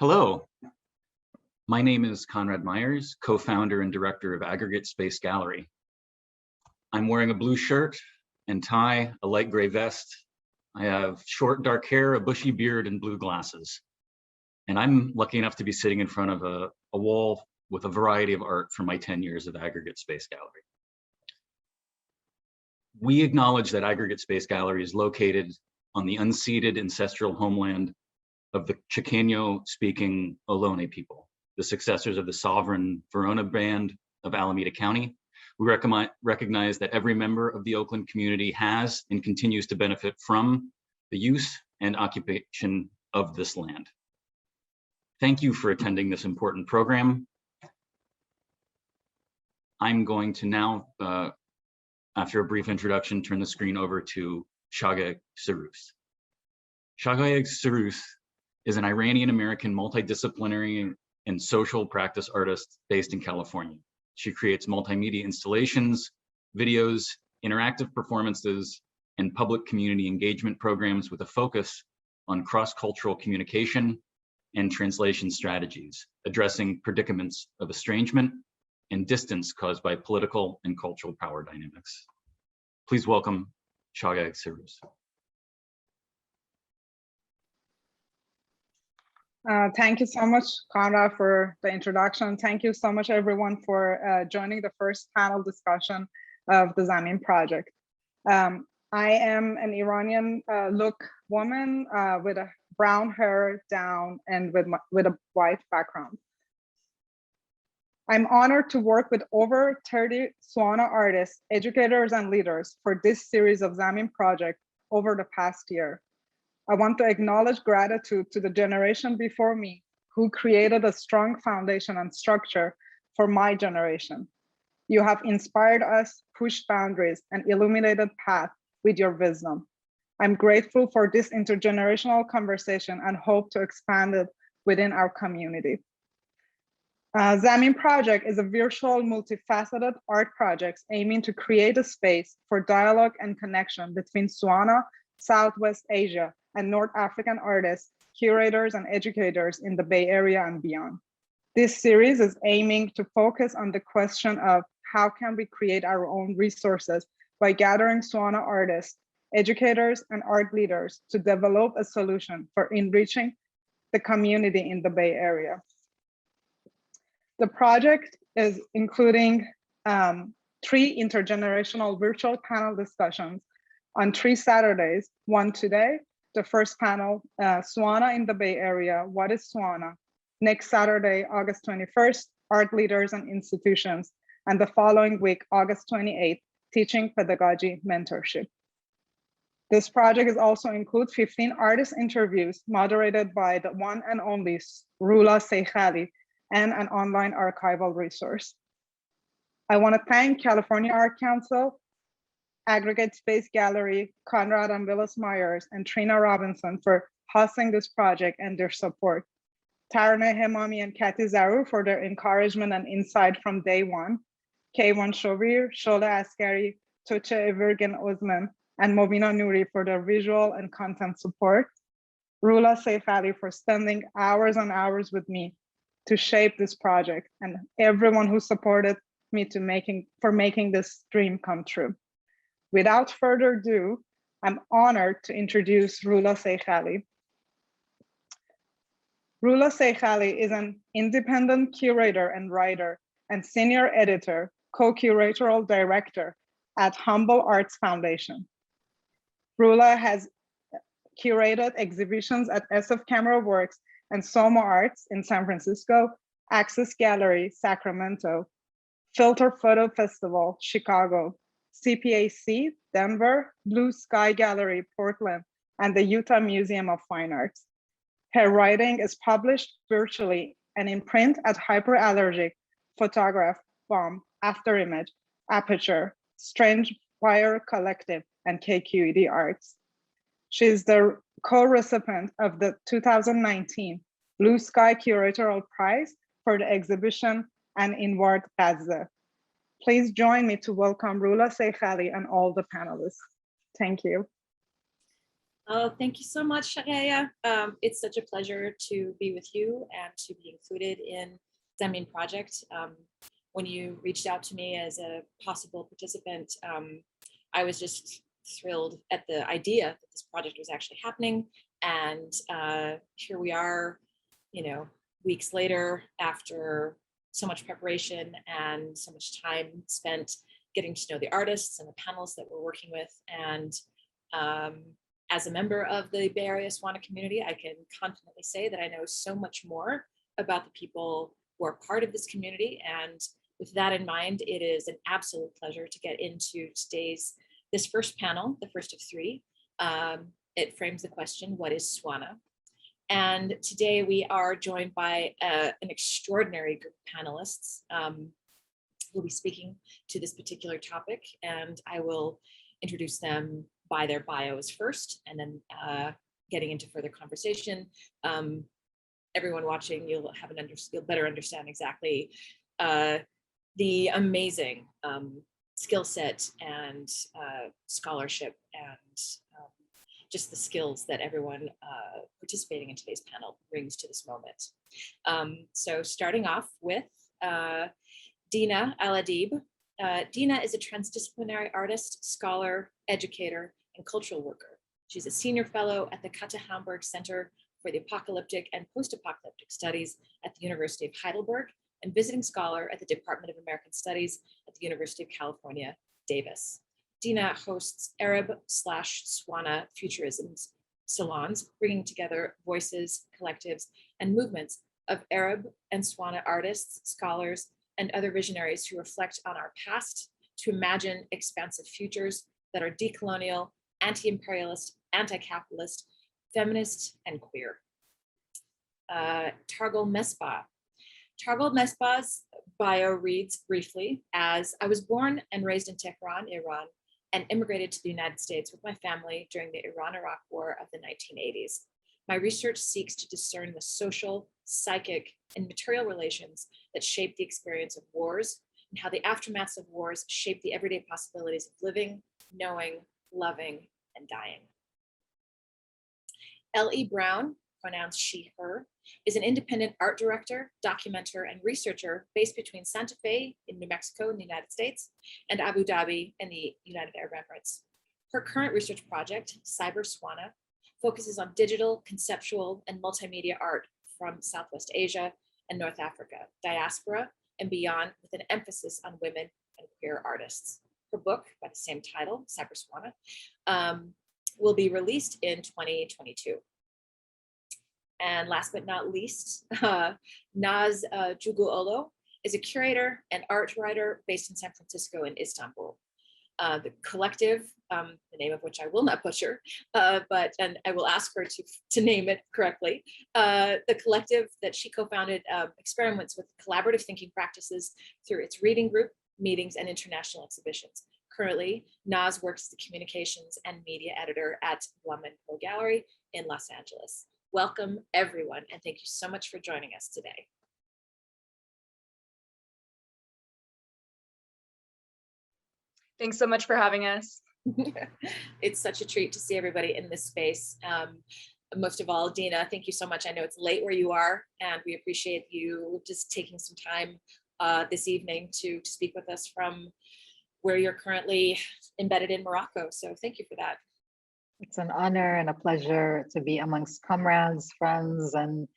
Hello, my name is Conrad Myers, co-founder and director of Aggregate Space Gallery. I'm wearing a blue shirt and tie, a light gray vest. I have short dark hair, a bushy beard, and blue glasses. And I'm lucky enough to be sitting in front of a wall with a variety of art from my 10 years of Aggregate Space Gallery. We acknowledge that Aggregate Space Gallery is located on the unceded ancestral homeland of the Chicano-speaking Ohlone people, the successors of the sovereign Verona band of Alameda County. We recognize that every member of the Oakland community has and continues to benefit from the use and occupation of this land. Thank you for attending this important program. I'm going to now, after a brief introduction, turn the screen over to Shageg Sarus. Shageg Sarus is an Iranian-American multidisciplinary and social practice artist based in California. She creates multimedia installations, videos, interactive performances, and public community engagement programs with a focus on cross-cultural communication and translation strategies, addressing predicaments of estrangement and distance caused by political and cultural power dynamics. Please welcome Shageg Sarus. Thank you so much, Conrad, for the introduction. Thank you so much, everyone, for joining the first panel discussion of the Zamin Project. I am an Iranian look woman with a brown hair down and with a white background. I'm honored to work with over 30 SWANA artists, educators, and leaders for this series of Zamin Project over the past year. I want to acknowledge gratitude to the generation before me who created a strong foundation and structure for my generation. You have inspired us, pushed boundaries, and illuminated path with your wisdom. I'm grateful for this intergenerational conversation and hope to expand it within our community. Zamin Project is a virtual, multifaceted art project aiming to create a space for dialogue and connection between SWANA, Southwest Asia, and North African artists, curators, and educators in the Bay Area and beyond. This series is aiming to focus on the question of how can we create our own resources by gathering SWANA artists, educators, and art leaders to develop a solution for enriching the community in the Bay Area. The project is including 3 intergenerational virtual panel discussions on 3 Saturdays, one today. The first panel, SWANA in the Bay Area, what is SWANA? Next Saturday, August 21st, art leaders and institutions. And the following week, August 28th, teaching pedagogy mentorship. This project is also include 15 artist interviews moderated by the one and only Roula Seikaly and an online archival resource. I want to thank California Art Council, Aggregate Space Gallery, Conrad and Willis Myers, and Trina Robinson for hosting this project and their support. Tarane Hemami and Kathy Zaru for their encouragement and insight from day one. Kaywan Shovir, Shola Askari, Tuche Evirgen Osman, and Mobina Nouri for their visual and content support. Roula Seikaly for spending hours and hours with me to shape this project, and everyone who supported me for making this dream come true. Without further ado, I'm honored to introduce Roula Seikaly. Roula Seikaly is an independent curator and writer and senior editor, co-curatorial director at Humble Arts Foundation. Roula has curated exhibitions at SF Camera Works and Soma Arts in San Francisco, Access Gallery, Sacramento, Filter Photo Festival, Chicago, CPAC, Denver, Blue Sky Gallery, Portland, and the Utah Museum of Fine Arts. Her writing is published virtually and in print at Hyperallergic, Photograph, Bomb, Afterimage, Aperture, Strange Fire Collective, and KQED Arts. She is the co-recipient of the 2019 Blue Sky Curatorial Prize for the exhibition An Inward Gaza. Please join me to welcome Roula Seikaly and all the panelists. Thank you. Oh, thank you so much, Sharia. It's such a pleasure to be with you and to be included in Zamin Project. When you reached out to me as a possible participant, I was just thrilled at the idea that this project was actually happening. And here we are, weeks later, after so much preparation and so much time spent getting to know the artists and the panels that we're working with. And as a member of the Bay Area SWANA community, I can confidently say that I know so much more about the people who are part of this community. And with that in mind, it is an absolute pleasure to get into this first panel, the first of three. It frames the question, what is SWANA? And today we are joined by an extraordinary group of panelists who will be speaking to this particular topic. And I will introduce them by their bios first, and then getting into further conversation. Everyone watching, you'll better understand exactly the amazing skill set and scholarship and just the skills that everyone participating in today's panel brings to this moment. So starting off with Dena Al-Adeeb. Dena is a transdisciplinary artist, scholar, educator, and cultural worker. She's a senior fellow at the Kata Hamburg Center for the Apocalyptic and Post-Apocalyptic Studies at the University of Heidelberg, and visiting scholar at the Department of American Studies at the University of California, Davis. Dena hosts Arab/SWANA futurism salons, bringing together voices, collectives, and movements of Arab and SWANA artists, scholars, and other visionaries who reflect on our past to imagine expansive futures that are decolonial, anti-imperialist, anti-capitalist, feminist, and queer. Targol Mesbah. Targol Mesbah's bio reads briefly as, I was born and raised in Tehran, Iran, and immigrated to the United States with my family during the Iran-Iraq War of the 1980s. My research seeks to discern the social, psychic, and material relations that shape the experience of wars and how the aftermaths of wars shape the everyday possibilities of living, knowing, loving, and dying. L.E. Brown, pronouns she, her, is an independent art director, documenter, and researcher based between Santa Fe in New Mexico in the United States and Abu Dhabi in the United Arab Emirates. Her current research project, Cyber SWANA, focuses on digital, conceptual, and multimedia art from Southwest Asia and North Africa, diaspora, and beyond, with an emphasis on women and queer artists. Her book, by the same title, Cyber SWANA, will be released in 2022. And last but not least, Naz Cuguoğlu is a curator and art writer based in San Francisco and Istanbul. The collective, the name of which I will not butcher, and I will ask her to name it correctly. The collective that she co-founded experiments with collaborative thinking practices through its reading group, meetings, and international exhibitions. Currently, Naz works as the communications and media editor at Zamin Gallery in Los Angeles. Welcome, everyone, and thank you so much for joining us today. Thanks so much for having us. It's such a treat to see everybody in this space. Most of all, Dena, thank you so much. I know it's late where you are, and we appreciate you just taking some time this evening to speak with us from where you're currently embedded in Morocco. So thank you for that. It's an honor and a pleasure to be amongst comrades, friends, and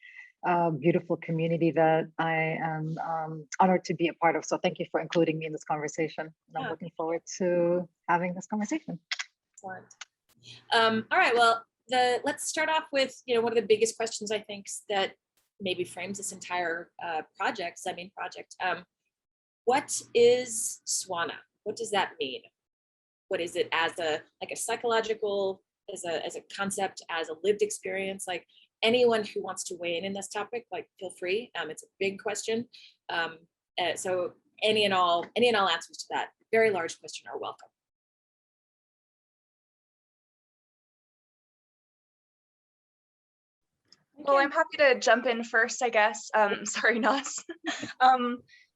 a beautiful community that I am honored to be a part of. So thank you for including me in this conversation. And I'm looking forward to having this conversation. Excellent. All right, well, let's start off with one of the biggest questions I think that maybe frames this entire project, Zamin Project. What is SWANA? What does that mean? What is it as a psychological, as a concept, as a lived experience? Like, anyone who wants to weigh in this topic, feel free. It's a big question. So any and all answers to that very large question are welcome. Well, I'm happy to jump in first, I guess. Sorry, Nas.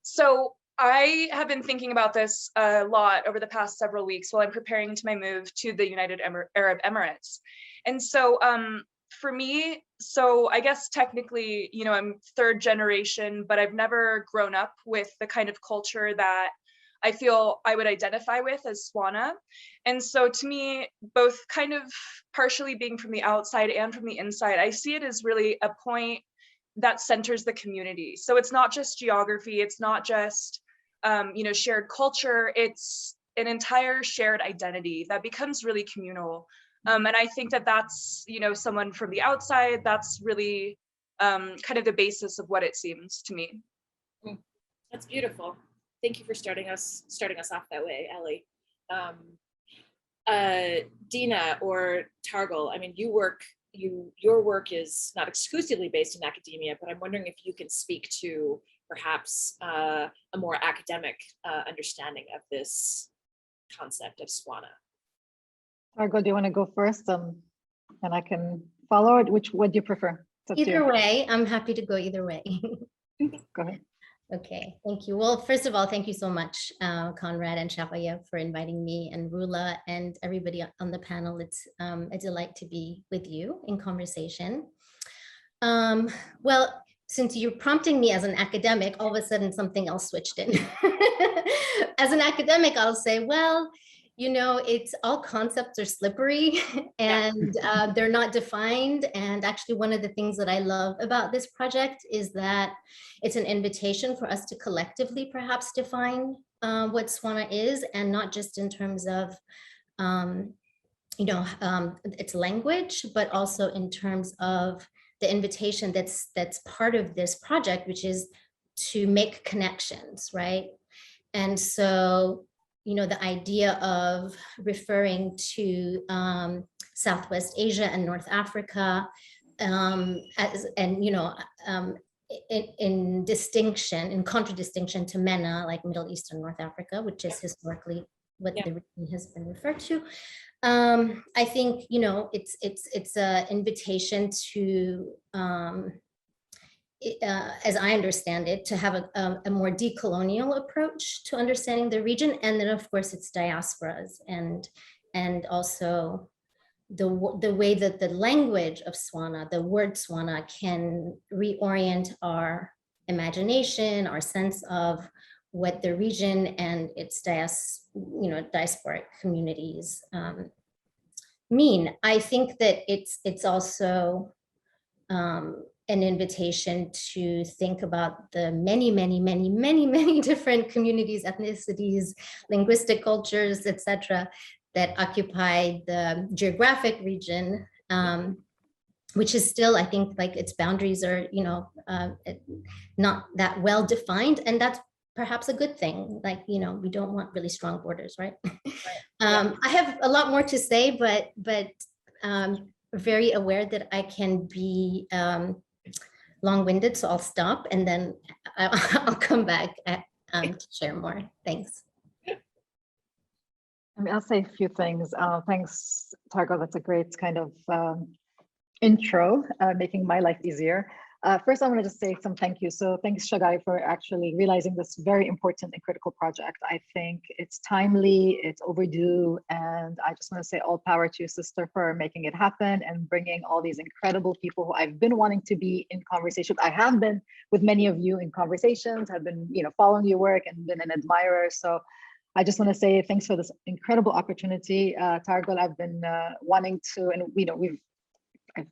So I have been thinking about this a lot over the past several weeks while I'm preparing to my move to the United Arab Emirates. And so for me, so I guess technically, you know, I'm third generation, but I've never grown up with the kind of culture that I feel I would identify with as SWANA. And so to me, both kind of partially being from the outside and from the inside, I see it as really a point that centers the community. So it's not just geography, it's not just, you know, shared culture, it's an entire shared identity that becomes really communal. And I think that that's, you know, someone from the outside, that's really kind of the basis of what it seems to me. That's beautiful. Thank you for starting us off that way, Ellie. Dena or Targol, I mean, your work is not exclusively based in academia, but I'm wondering if you can speak to perhaps a more academic understanding of this concept of SWANA. Targol, do you want to go first? And I can follow it. What do you prefer? Either way, I'm happy to go either way. Go ahead. Okay, thank you. Well, first of all, thank you so much, Conrad and Shafaya, for inviting me, and Roula and everybody on the panel. It's a delight to be with you in conversation. Well, since you're prompting me as an academic, all of a sudden something else switched in. As an academic, I'll say, well, you know, it's all concepts are slippery and they're not defined. And actually one of the things that I love about this project is that it's an invitation for us to collectively perhaps define what SWANA is, and not just in terms of, you know, its language, but also in terms of the invitation that's part of this project, which is to make connections, right? And so, you know, the idea of referring to Southwest Asia and North Africa as, and, you know, in distinction, in contradistinction to MENA, like Middle East and North Africa, which is historically what the region has been referred to. I think, you know, it's an invitation to, as I understand it, to have a more decolonial approach to understanding the region, and then of course it's diasporas, and also the way that the language of SWANA, the word SWANA, can reorient our imagination, our sense of what the region and its diasporic communities mean. I think that it's also an invitation to think about the many different communities, ethnicities, linguistic cultures, etc., that occupy the geographic region, which is still, I think, like its boundaries are, you know, not that well defined, and that's perhaps a good thing. Like, you know, we don't want really strong borders, right? I have a lot more to say, but very aware that I can be long-winded, so I'll stop and then I'll come back to share more. Thanks. I mean, I'll say a few things. Thanks, Targol. That's a great kind of intro, making my life easier. First, I want to just say some thank you. So thanks, Shagai, for actually realizing this very important and critical project. I think it's timely, it's overdue, and I just want to say all power to your sister for making it happen and bringing all these incredible people who I've been wanting to be in conversation. I have been with many of you in conversations, have been, you know, following your work and been an admirer. So I just want to say thanks for this incredible opportunity. Targol, I've been wanting to, and you know,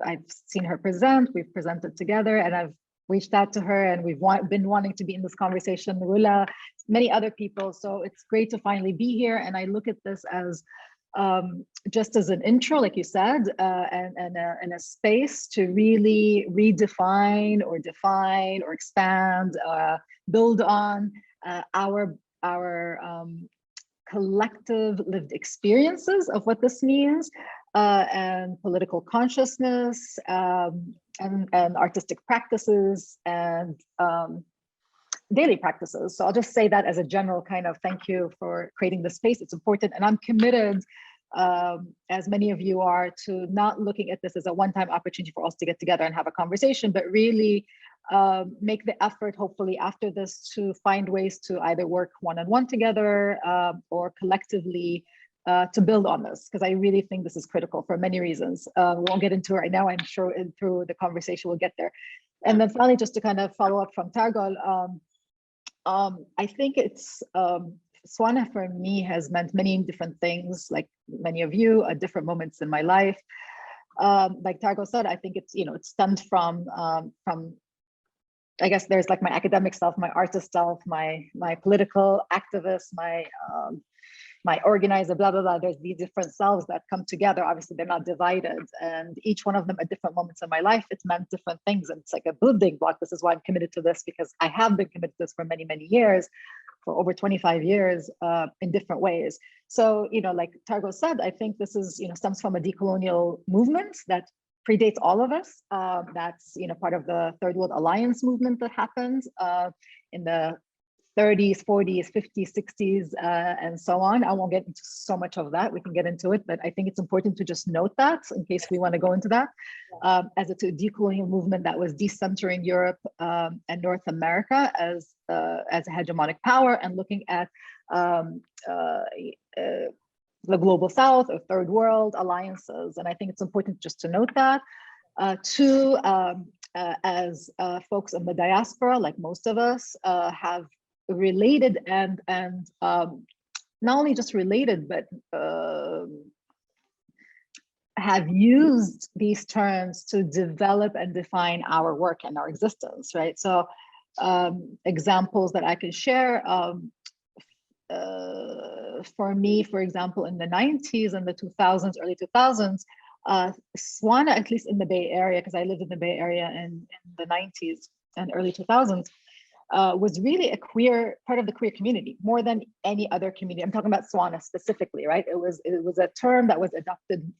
I've seen her present, we've presented together, and I've reached out to her, and we've been wanting to be in this conversation, Roula, many other people. So it's great to finally be here. And I look at this as just as an intro, like you said, and a space to really redefine or define or expand, build on our collective lived experiences of what this means, and political consciousness, and artistic practices, and daily practices. So I'll just say that as a general kind of thank you for creating the space. It's important, and I'm committed, as many of you are, to not looking at this as a one-time opportunity for us to get together and have a conversation, but really make the effort, hopefully after this, to find ways to either work one-on-one together, or collectively to build on this, because I really think this is critical for many reasons. We won't get into it right now. I'm sure through the conversation we'll get there. And then finally, just to kind of follow up from Targol, I think it's SWANA for me has meant many different things, like many of you at different moments in my life. Like Targol said, I think it's, it stemmed from I guess there's like my academic self, my artist self, my political activist, my organizer, blah, blah, blah. There's these different selves that come together. Obviously, they're not divided. And each one of them at different moments in my life, it's meant different things. And it's like a building block. This is why I'm committed to this, because I have been committed to this for many, many years, for over 25 years in different ways. So, like Targol said, I think this is, stems from a decolonial movement that predates all of us. That's, part of the Third World Alliance movement that happened in the 30s, 40s, 50s, 60s, and so on. I won't get into so much of that. We can get into it, but I think it's important to just note that in case we want to go into that. As a decolonial movement that was decentering Europe and North America as a hegemonic power, and looking at the global South or Third World alliances. And I think it's important just to note that. Two, as folks in the diaspora, like most of us, have related and not only just related, but have used these terms to develop and define our work and our existence, right? So examples that I can share, for me, for example, in the 90s and the 2000s, early 2000s, SWANA, at least in the Bay Area, because I lived in the Bay Area in the 90s and early 2000s, was really a part of the queer community, more than any other community. I'm talking about SWANA specifically, right? It was a term that was adopted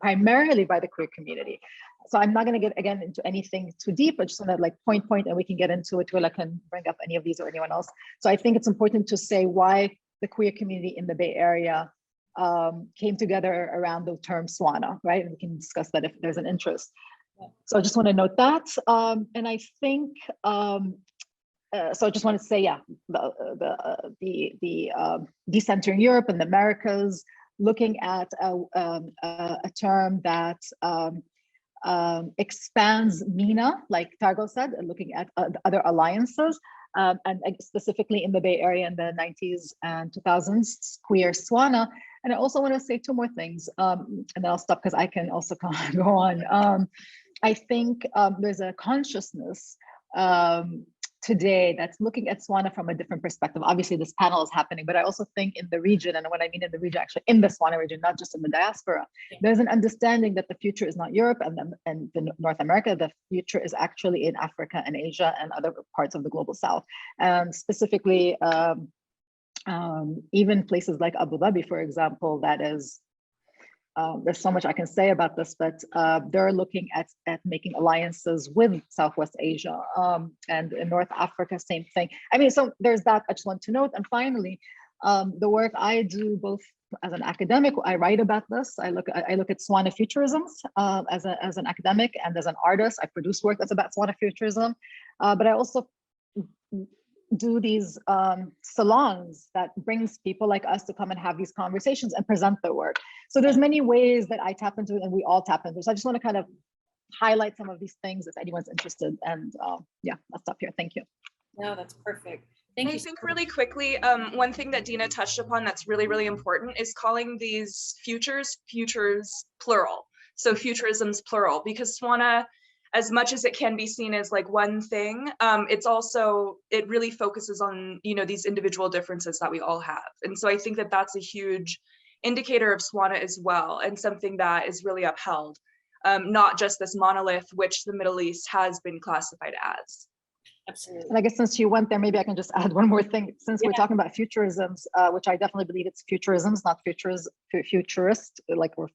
primarily by the queer community. So I'm not going to get again into anything too deep. I just want to like point, and we can get into it. Willa can bring up any of these or anyone else. So I think it's important to say why the queer community in the Bay Area came together around the term SWANA, right? And we can discuss that if there's an interest. So I just want to note that, and I think. So I just want to say, yeah, the decentering Europe and the Americas, looking at a term that expands MENA, like Targol said, and looking at other alliances, and specifically in the Bay Area in the 90s and 2000s, queer SWANA. And I also want to say two more things, and then I'll stop because I can also go on. I think there's a consciousness today that's looking at SWANA from a different perspective. Obviously, this panel is happening, but I also think in the region, and when I mean in the region, actually in the SWANA region, not just in the diaspora, there's an understanding that the future is not Europe and North America. The future is actually in Africa and Asia and other parts of the global South. And specifically, even places like Abu Dhabi, for example, that is, there's so much I can say about this, but they're looking at making alliances with Southwest Asia, and in North Africa, same thing. I mean, so there's that I just want to note. And finally, the work I do both as an academic, I write about this. I look at SWANA futurisms as an academic and as an artist. I produce work that's about SWANA futurism, but I also do these salons that brings people like us to come and have these conversations and present their work. So there's many ways that I tap into it and we all tap into it. So I just want to kind of highlight some of these things if anyone's interested. And yeah, I'll stop here. Thank you. No, that's perfect. Thank you. I think really quickly, one thing that Dena touched upon that's really, really important is calling these futures plural. So futurisms plural, because SWANA, as much as it can be seen as like one thing, it really focuses on, these individual differences that we all have. And so I think that that's a huge indicator of SWANA as well, and something that is really upheld, not just this monolith, which the Middle East has been classified as. Absolutely. And I guess since you went there, maybe I can just add one more thing. Since we're talking about futurisms, which I definitely believe it's futurisms, not futurist, like, or,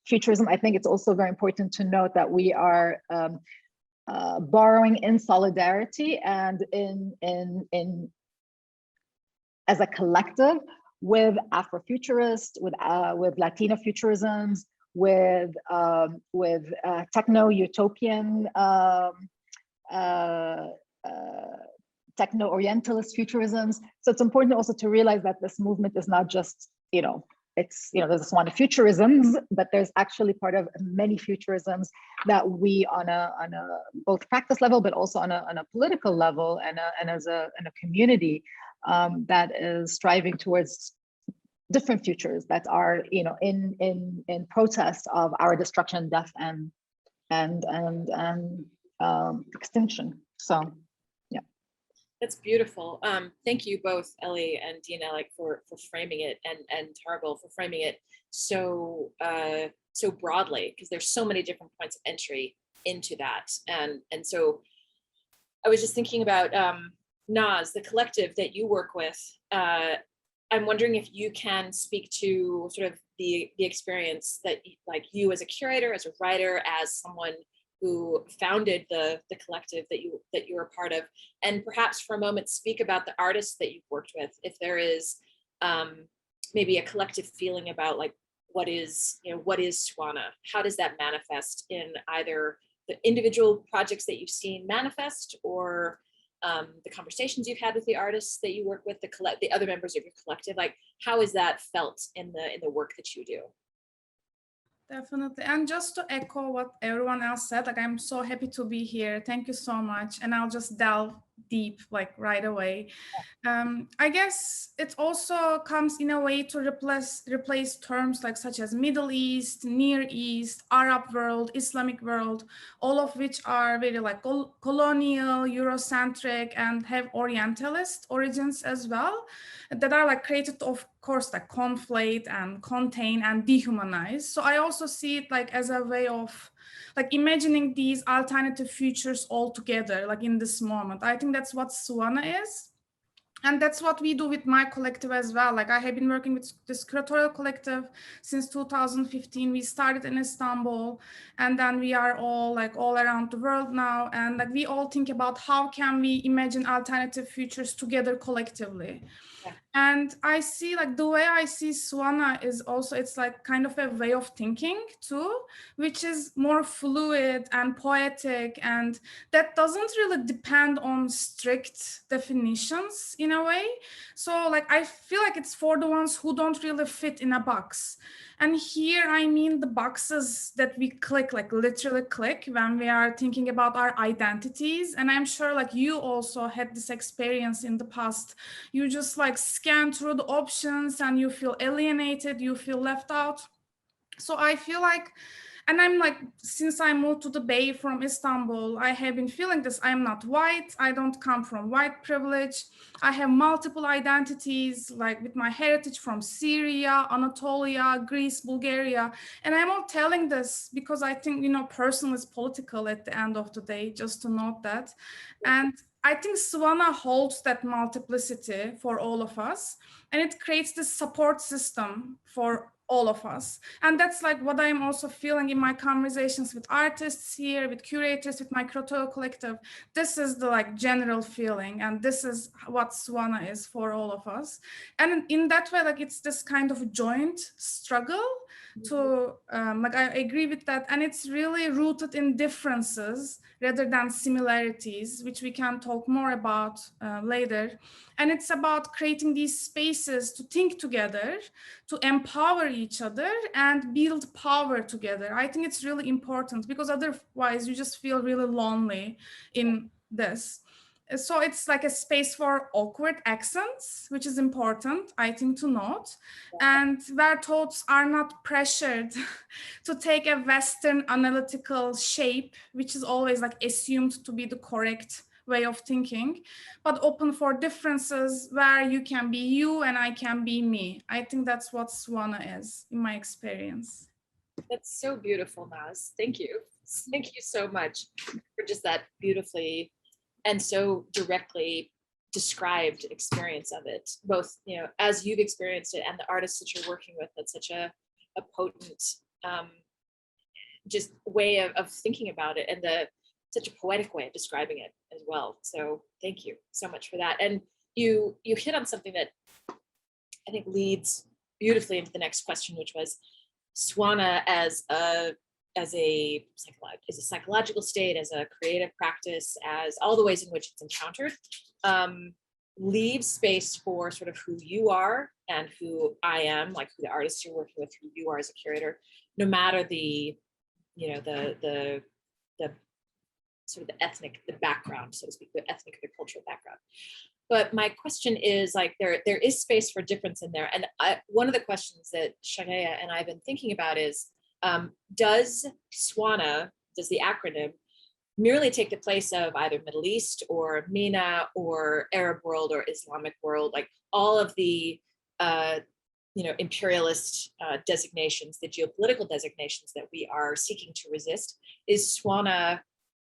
futurism, I think it's also very important to note that we are borrowing in solidarity and in as a collective with Afrofuturists, with Latino futurisms, with techno-utopian, techno-orientalist futurisms. So it's important also to realize that this movement is not just you know, it's, you know, there's SWANA futurisms, but there's actually part of many futurisms that we on a both practice level, but also on a political level and as a community that is striving towards different futures that are, you know, in protest of our destruction, death, and extinction. So yeah, that's beautiful. Thank you both, Ellie and Dena, like for framing it, and Targol for framing it so so broadly, because there's so many different points of entry into that. And so I was just thinking about Naz, the collective that you work with. I'm wondering if you can speak to sort of the experience that, like, you as a curator, as a writer, as someone who founded the collective that you were a part of, and perhaps for a moment speak about the artists that you've worked with, if there is maybe a collective feeling about, like, what is SWANA? How does that manifest in either the individual projects that you've seen manifest, or the conversations you've had with the artists that you work with, the other members of your collective? Like, how is that felt in the work that you do? Definitely. And just to echo what everyone else said, like, I'm so happy to be here. Thank you so much. And I'll just delve deep, like, right away. I guess it also comes in a way to replace terms like such as Middle East, Near East, Arab world, Islamic world, all of which are very like colonial, Eurocentric, and have Orientalist origins as well, that are like created, of course, like conflate and contain and dehumanize. So I also see it like as a way of like imagining these alternative futures all together, like in this moment. I think that's what SWANA is. And that's what we do with my collective as well. Like, I have been working with this curatorial collective since 2015. We started in Istanbul, and then we are all like all around the world now. And like, we all think about how can we imagine alternative futures together collectively. Yeah. And I see, like, the way I see SWANA is also, it's like kind of a way of thinking too, which is more fluid and poetic, and that doesn't really depend on strict definitions in a way. So like, I feel like it's for the ones who don't really fit in a box. And here I mean the boxes that we click, like literally click, when we are thinking about our identities. And I'm sure like you also had this experience in the past. You just like scan through the options and you feel alienated, you feel left out. So I feel like, and I'm like, since I moved to the Bay from Istanbul, I have been feeling this. I'm not white. I don't come from white privilege. I have multiple identities, like with my heritage from Syria, Anatolia, Greece, Bulgaria. And I'm not telling this because I think, you know, personal is political at the end of the day, just to note that. And I think SWANA holds that multiplicity for all of us, and it creates this support system for all of us. And that's like what I'm also feeling in my conversations with artists here, with curators, with my curatorial collective. This is the like general feeling, and this is what SWANA is for all of us. And in that way, like, it's this kind of joint struggle to, like, I agree with that. And it's really rooted in differences rather than similarities, which we can talk more about later. And it's about creating these spaces to think together, to empower each other and build power together. I think it's really important, because otherwise you just feel really lonely in this. So it's like a space for awkward accents, which is important, I think, to note, and where thoughts are not pressured to take a Western analytical shape, which is always like assumed to be the correct way of thinking, but open for differences where you can be you and I can be me. I think that's what SWANA is, in my experience. That's so beautiful, Naz. Thank you. Thank you so much for just that beautifully and so directly described experience of it, both, you know, as you've experienced it and the artists that you're working with. That's such a potent just way of thinking about it, and such a poetic way of describing it as well. So thank you so much for that. And you hit on something that I think leads beautifully into the next question, which was SWANA as a psychological state, as a creative practice, as all the ways in which it's encountered. leave space for sort of who you are and who I am, like who the artist you're working with, who you are as a curator, no matter the, you know, the sort of the background, so to speak, the ethnic or the cultural background. But my question is, like, there is space for difference in there. And one of the questions that Shagaya and I have been thinking about is, does SWANA, does the acronym, merely take the place of either Middle East or MENA or Arab world or Islamic world, like all of the you know, imperialist designations, the geopolitical designations that we are seeking to resist? Is SWANA,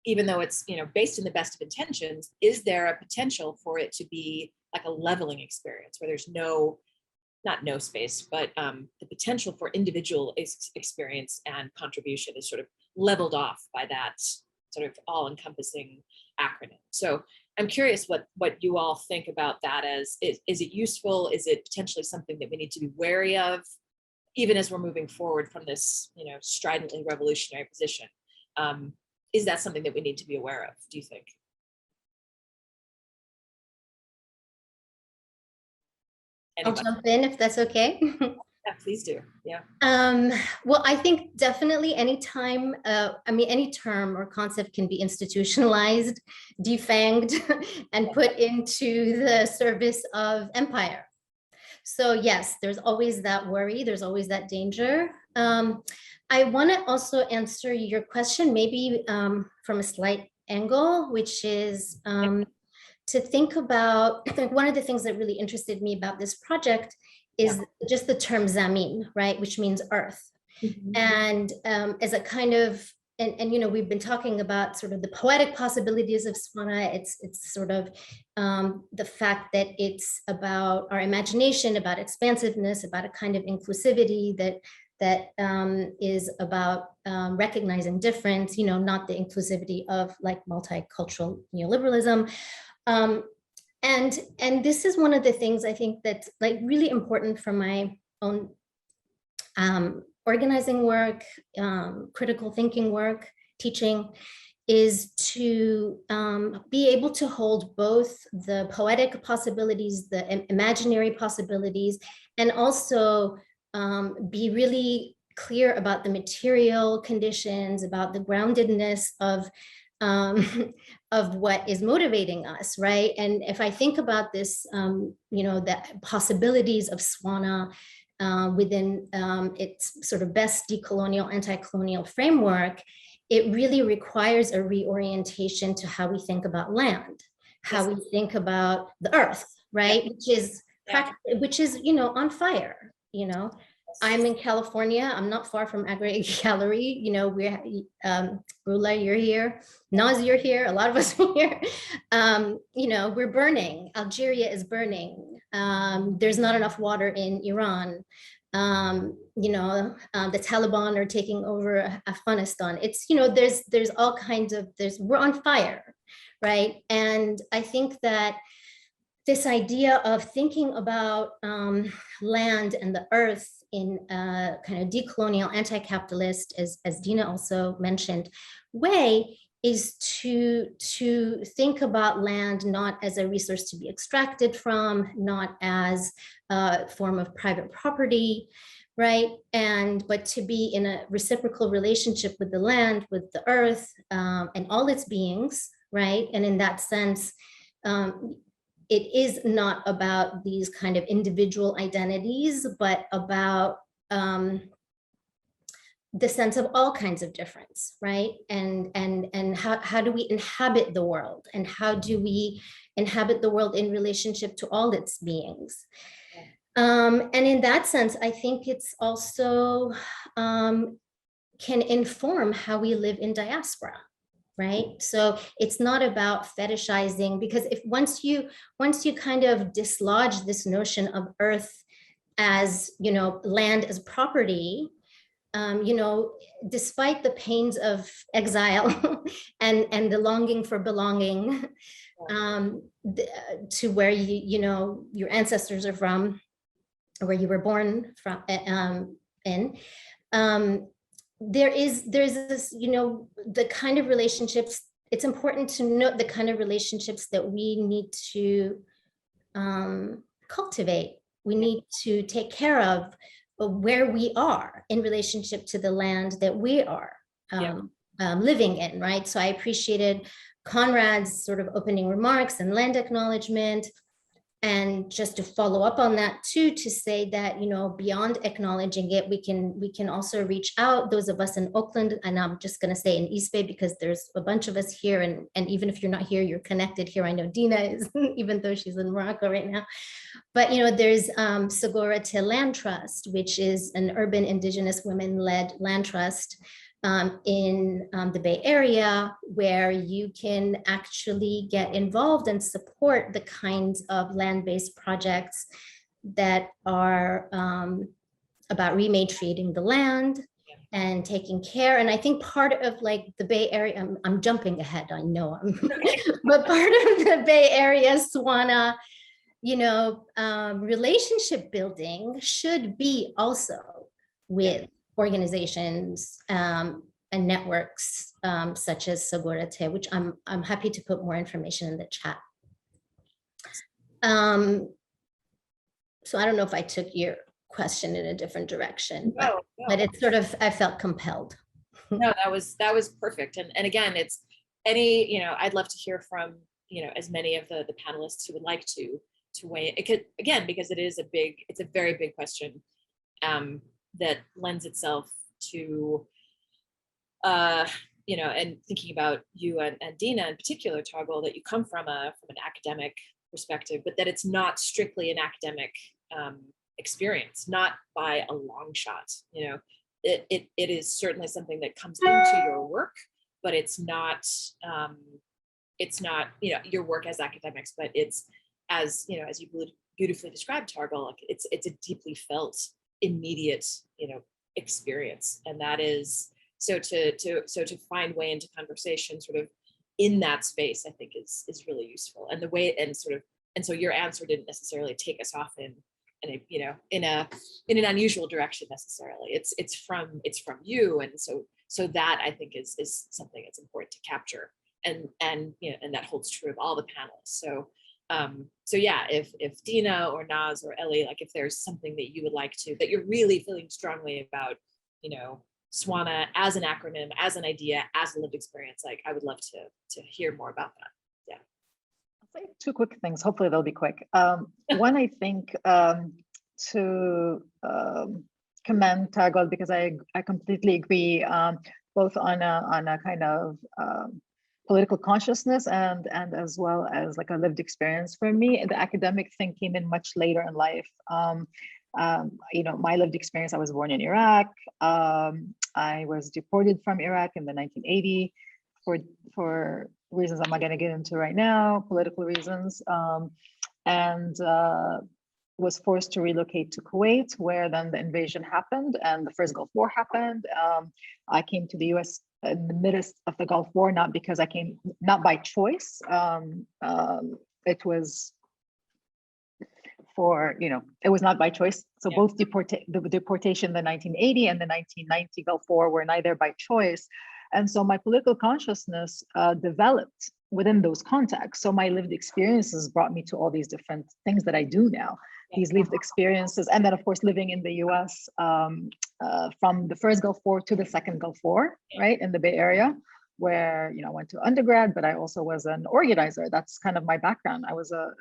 even though it's, you know, based in the best of intentions, is there a potential for it to be like a leveling experience where there's not no space, but the potential for individual experience and contribution is sort of leveled off by that sort of all-encompassing acronym? So I'm curious what you all think about that. As is it useful? Is it potentially something that we need to be wary of, even as we're moving forward from this, you know, stridently revolutionary position? Is that something that we need to be aware of, do you think? I'll jump in if that's okay. Yeah, please do. Yeah. Well, I think definitely anytime, I mean, any term or concept can be institutionalized, defanged, and put into the service of empire. So yes, there's always that worry, there's always that danger. I want to also answer your question, maybe from a slight angle, which is to think about, I think one of the things that really interested me about this project is just the term Zamin, right, which means earth. Mm-hmm. And as a kind of, and you know, we've been talking about sort of the poetic possibilities of SWANA. It's sort of the fact that it's about our imagination, about expansiveness, about a kind of inclusivity that is about recognizing difference, you know, not the inclusivity of like multicultural neoliberalism. And this is one of the things I think that's like really important for my own organizing work, critical thinking work, teaching, is to be able to hold both the poetic possibilities, the imaginary possibilities, and also be really clear about the material conditions, about the groundedness of what is motivating us, right? And if I think about this, you know, the possibilities of SWANA within its sort of best decolonial, anti-colonial framework, it really requires a reorientation to how we think about land, how we think about the earth, right? Which is, you know, on fire, you know. I'm in California. I'm not far from Aggregate Gallery. You know, we're Roula, you're here. Naz, you're here. A lot of us are here. You know, we're burning. Algeria is burning. There's not enough water in Iran. You know, the Taliban are taking over Afghanistan. It's, you know, there's all kinds of, we're on fire, right? And I think that this idea of thinking about land and the earth in a kind of decolonial, anti-capitalist, as Dena also mentioned, way is to think about land not as a resource to be extracted from, not as a form of private property, right? But to be in a reciprocal relationship with the land, with the earth, and all its beings, right? And in that sense, it is not about these kind of individual identities, but about the sense of all kinds of difference, right? And how do we inhabit the world? And how do we inhabit the world in relationship to all its beings? And in that sense, I think it's also can inform how we live in diaspora. Right. So it's not about fetishizing, because if once you kind of dislodge this notion of earth as, you know, land as property, you know, despite the pains of exile and the longing for belonging to where you know, your ancestors are from, or where you were born from there's this, you know, the kind of relationships, it's important to note the kind of relationships that we need to cultivate. We need to take care of where we are in relationship to the land that we are living in, right? So I appreciated Conrad's sort of opening remarks and land acknowledgement. And just to follow up on that too, to say that, you know, beyond acknowledging it, we can also reach out, those of us in Oakland, and I'm just going to say in East Bay, because there's a bunch of us here, and even if you're not here, you're connected here. I know Dena is, even though she's in Morocco right now. But, you know, there's Cuguoğlu Land Trust, which is an urban indigenous women-led land trust in the Bay Area, where you can actually get involved and support the kinds of land-based projects that are about rematriating the land and taking care. And I think part of like the Bay Area, I'm jumping ahead, I know, but part of the Bay Area SWANA, you know, relationship building should be also with organizations and networks such as Cuguoğlu, which I'm happy to put more information in the chat. So I don't know if I took your question in a different direction, but, but it's sort of, I felt compelled. No, that was perfect. And again, it's any, you know, I'd love to hear from, you know, as many of the panelists who would like to weigh it could, again, because it's a very big question that lends itself to, you know, and thinking about you and Dena in particular, Targol, that you come from an academic perspective, but that it's not strictly an academic experience, not by a long shot. You know, it is certainly something that comes into your work, but it's not, you know, your work as academics, but it's, as you know, as you beautifully described, Targol, like it's a deeply felt, immediate, you know, experience, and that is so to find way into conversation sort of in that space, I think is really useful. And the way and so your answer didn't necessarily take us off in a, you know, in an unusual direction necessarily. It's from you, and so that I think is something that's important to capture, and you know, and that holds true of all the panelists. So yeah, if Dena or Naz or Ellie, like if there's something that you would like to, that you're really feeling strongly about, you know, SWANA as an acronym, as an idea, as a lived experience, like I would love to hear more about that. Yeah. I'll say two quick things. Hopefully they'll be quick. One, I think to commend Targol, because I completely agree, both on a kind of political consciousness and as well as like a lived experience. For me, the academic thing came in much later in life. You know, my lived experience, I was born in Iraq. I was deported from Iraq in the 1980 for reasons I'm not going to get into right now, political reasons, and was forced to relocate to Kuwait, where then the invasion happened and the first Gulf War happened. I came to the US in the midst of the Gulf War, not because I came, not by choice. It was for, you know, it was not by choice. So both the deportation in the 1980 and the 1990 Gulf War were neither by choice. And so my political consciousness developed within those contexts. So my lived experiences brought me to all these different things that I do now. These lived experiences, and then of course living in the US from the first Gulf War to the second Gulf War, right, in the Bay Area, where, you know, I went to undergrad, but I also was an organizer. That's kind of my background. I was a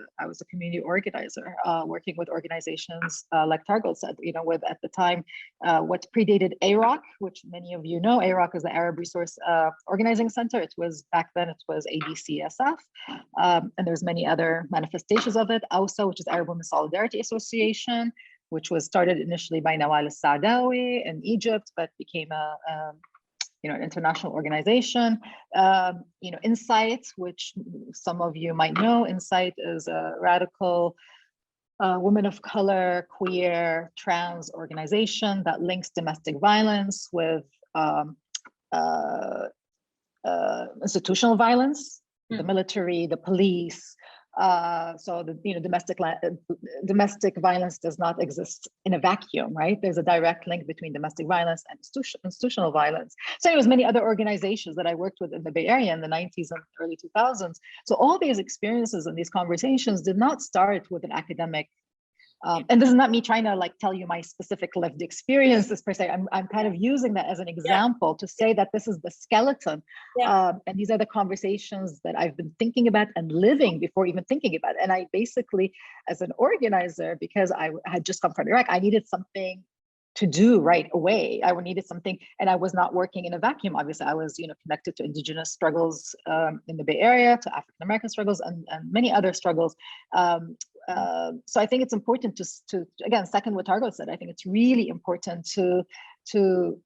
community organizer, working with organizations like Targol said, you know, with at the time what predated AROC, which many of you know. AROC is the Arab Resource Organizing Center. It was back then, it was ADCSF, and there's many other manifestations of it. AUSA, which is Arab Women's Solidarity Association, which was started initially by Nawal al-Saadawi in Egypt, but became you know, an international organization. You know, Insight, which some of you might know. Insight is a radical women of color, queer, trans organization that links domestic violence with institutional violence, the military, the police, So the domestic violence does not exist in a vacuum, right? There's a direct link between domestic violence and institutional violence. So anyways, many other organizations that I worked with in the Bay Area in the 90s and early 2000s. So all these experiences and these conversations did not start with an academic. And this is not me trying to like tell you my specific lived experiences per se. I'm kind of using that as an example to say that this is the skeleton. And these are the conversations that I've been thinking about and living before even thinking about it. And I basically, as an organizer, because I had just come from Iraq, I needed something to do right away. I needed something, and I was not working in a vacuum. Obviously, I was, connected to indigenous struggles in the Bay Area, to African American struggles, and many other struggles. So I think it's important to again, second what Targol said. I think it's really important to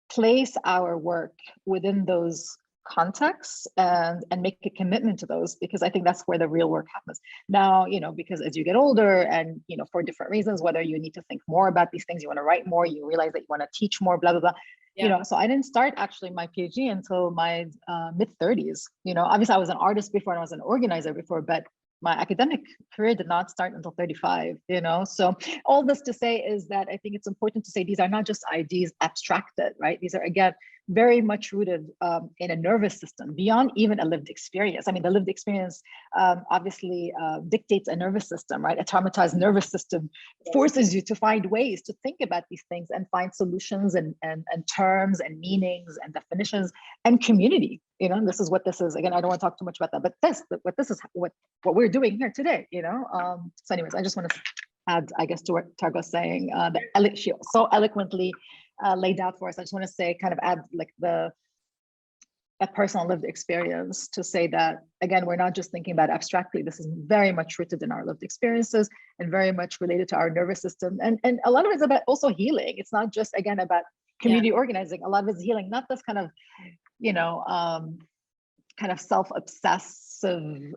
place our work within those contexts and make a commitment to those, because I think that's where the real work happens. Now, because as you get older and, for different reasons, whether you need to think more about these things, you want to write more, you realize that you want to teach more, blah, blah, blah. So I didn't start actually my PhD until my mid 30s. Obviously I was an artist before and I was an organizer before, but my academic career did not start until 35, So all this to say is that I think it's important to say these are not just ideas abstracted, right? These are, again, very much rooted in a nervous system beyond even a lived experience. I mean, the lived experience obviously dictates a nervous system, right? A traumatized nervous system forces you to find ways to think about these things and find solutions and terms and meanings and definitions and community. This is what this is. Again, I don't want to talk too much about that, but this is what we're doing here today. So anyways, I just want to add, I guess, to what Targol's saying, that she so eloquently laid out for us. I just want to say, kind of add like a personal lived experience to say that, again, we're not just thinking about abstractly. This is very much rooted in our lived experiences and very much related to our nervous system. And a lot of it's about also healing. It's not just, again, about community organizing. A lot of it's healing, not this kind of, kind of self-obsessive,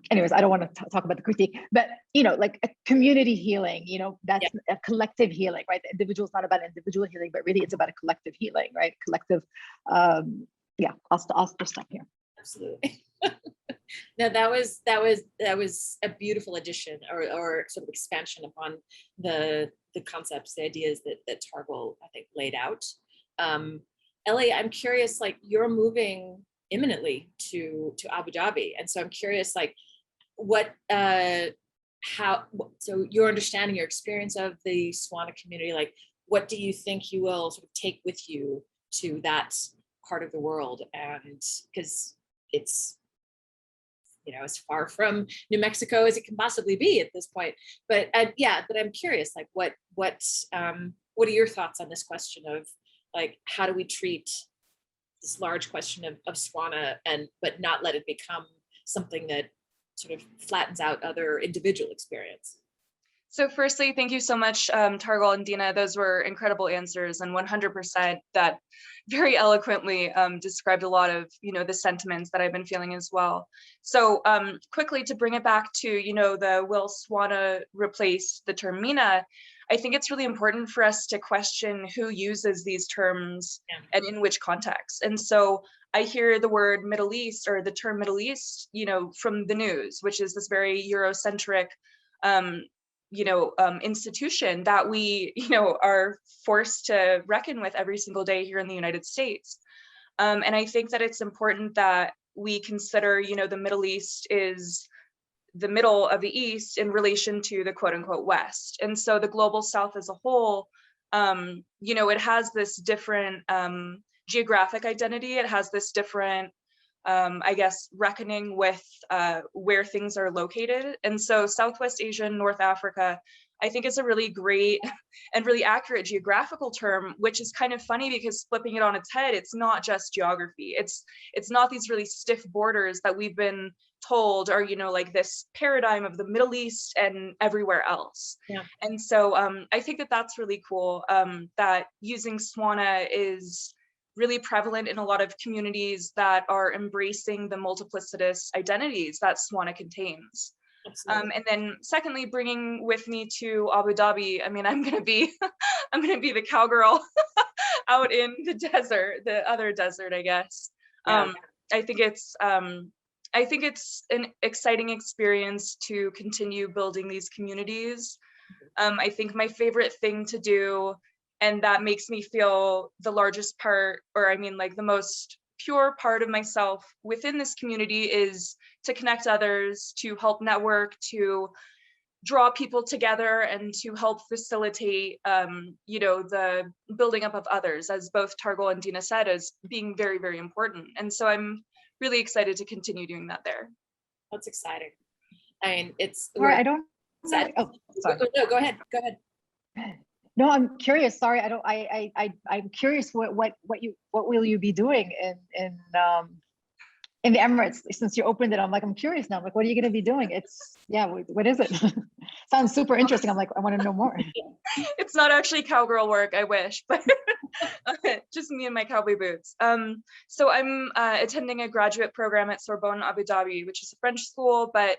anyways, I don't want to talk about the critique, but, like a community healing, that's a collective healing, right? The individual is not about individual healing, but really it's about a collective healing, right? Collective, I'll just stop here. Absolutely. No, that was a beautiful addition or sort of expansion upon the concepts, the ideas that Targol, I think, laid out. Ellie, I'm curious, like, you're moving imminently to Abu Dhabi, and so I'm curious, like, so your understanding, your experience of the SWANA community, like, what do you think you will sort of take with you to that part of the world? And because it's, as far from New Mexico as it can possibly be at this point, but but I'm curious, like, what are your thoughts on this question of, like, how do we treat this large question of SWANA but not let it become something that sort of flattens out other individual experience? So firstly, thank you so much, Targol and Dena. Those were incredible answers, and 100% that very eloquently described a lot of, the sentiments that I've been feeling as well. So quickly to bring it back to, the will SWANA replace the term MENA, I think it's really important for us to question who uses these terms and in which context. And so I hear the word Middle East or the term Middle East, from the news, which is this very Eurocentric institution that we, are forced to reckon with every single day here in the United States. And I think that it's important that we consider, the Middle East is the middle of the East in relation to the quote unquote West. And so the global South as a whole, it has this different geographic identity. It has this different reckoning with where things are located. And so Southwest Asia and North Africa, I think is a really great and really accurate geographical term, which is kind of funny because flipping it on its head, it's not just geography. It's not these really stiff borders that we've been told are, like this paradigm of the Middle East and everywhere else. And so I think that that's really cool, that using SWANA is really prevalent in a lot of communities that are embracing the multiplicitous identities that SWANA contains. And then secondly, bringing with me to Abu Dhabi, I mean, I'm going to be the cowgirl out in the desert, the other desert, I guess. I think it's I think it's an exciting experience to continue building these communities. I think my favorite thing to do, and that makes me feel the largest part, or I mean like the most pure part of myself within this community, is to connect others, to help network, to draw people together, and to help facilitate you know, the building up of others, as both Targol and Dena said, as being very, very important. And so I'm really excited to continue doing that there. That's exciting. I mean, it's. Sorry, I don't. Sad. Oh, sorry. No, go ahead. Go ahead. No, I'm curious. Sorry, I don't. I'm curious. What will you be doing in the Emirates since you opened it? I'm curious now. I'm like, what are you going to be doing? It's what is it? Sounds super interesting. I'm like, I want to know more. It's not actually cowgirl work, I wish, but just me and my cowboy boots. So I'm attending a graduate program at Sorbonne Abu Dhabi, which is a French school, but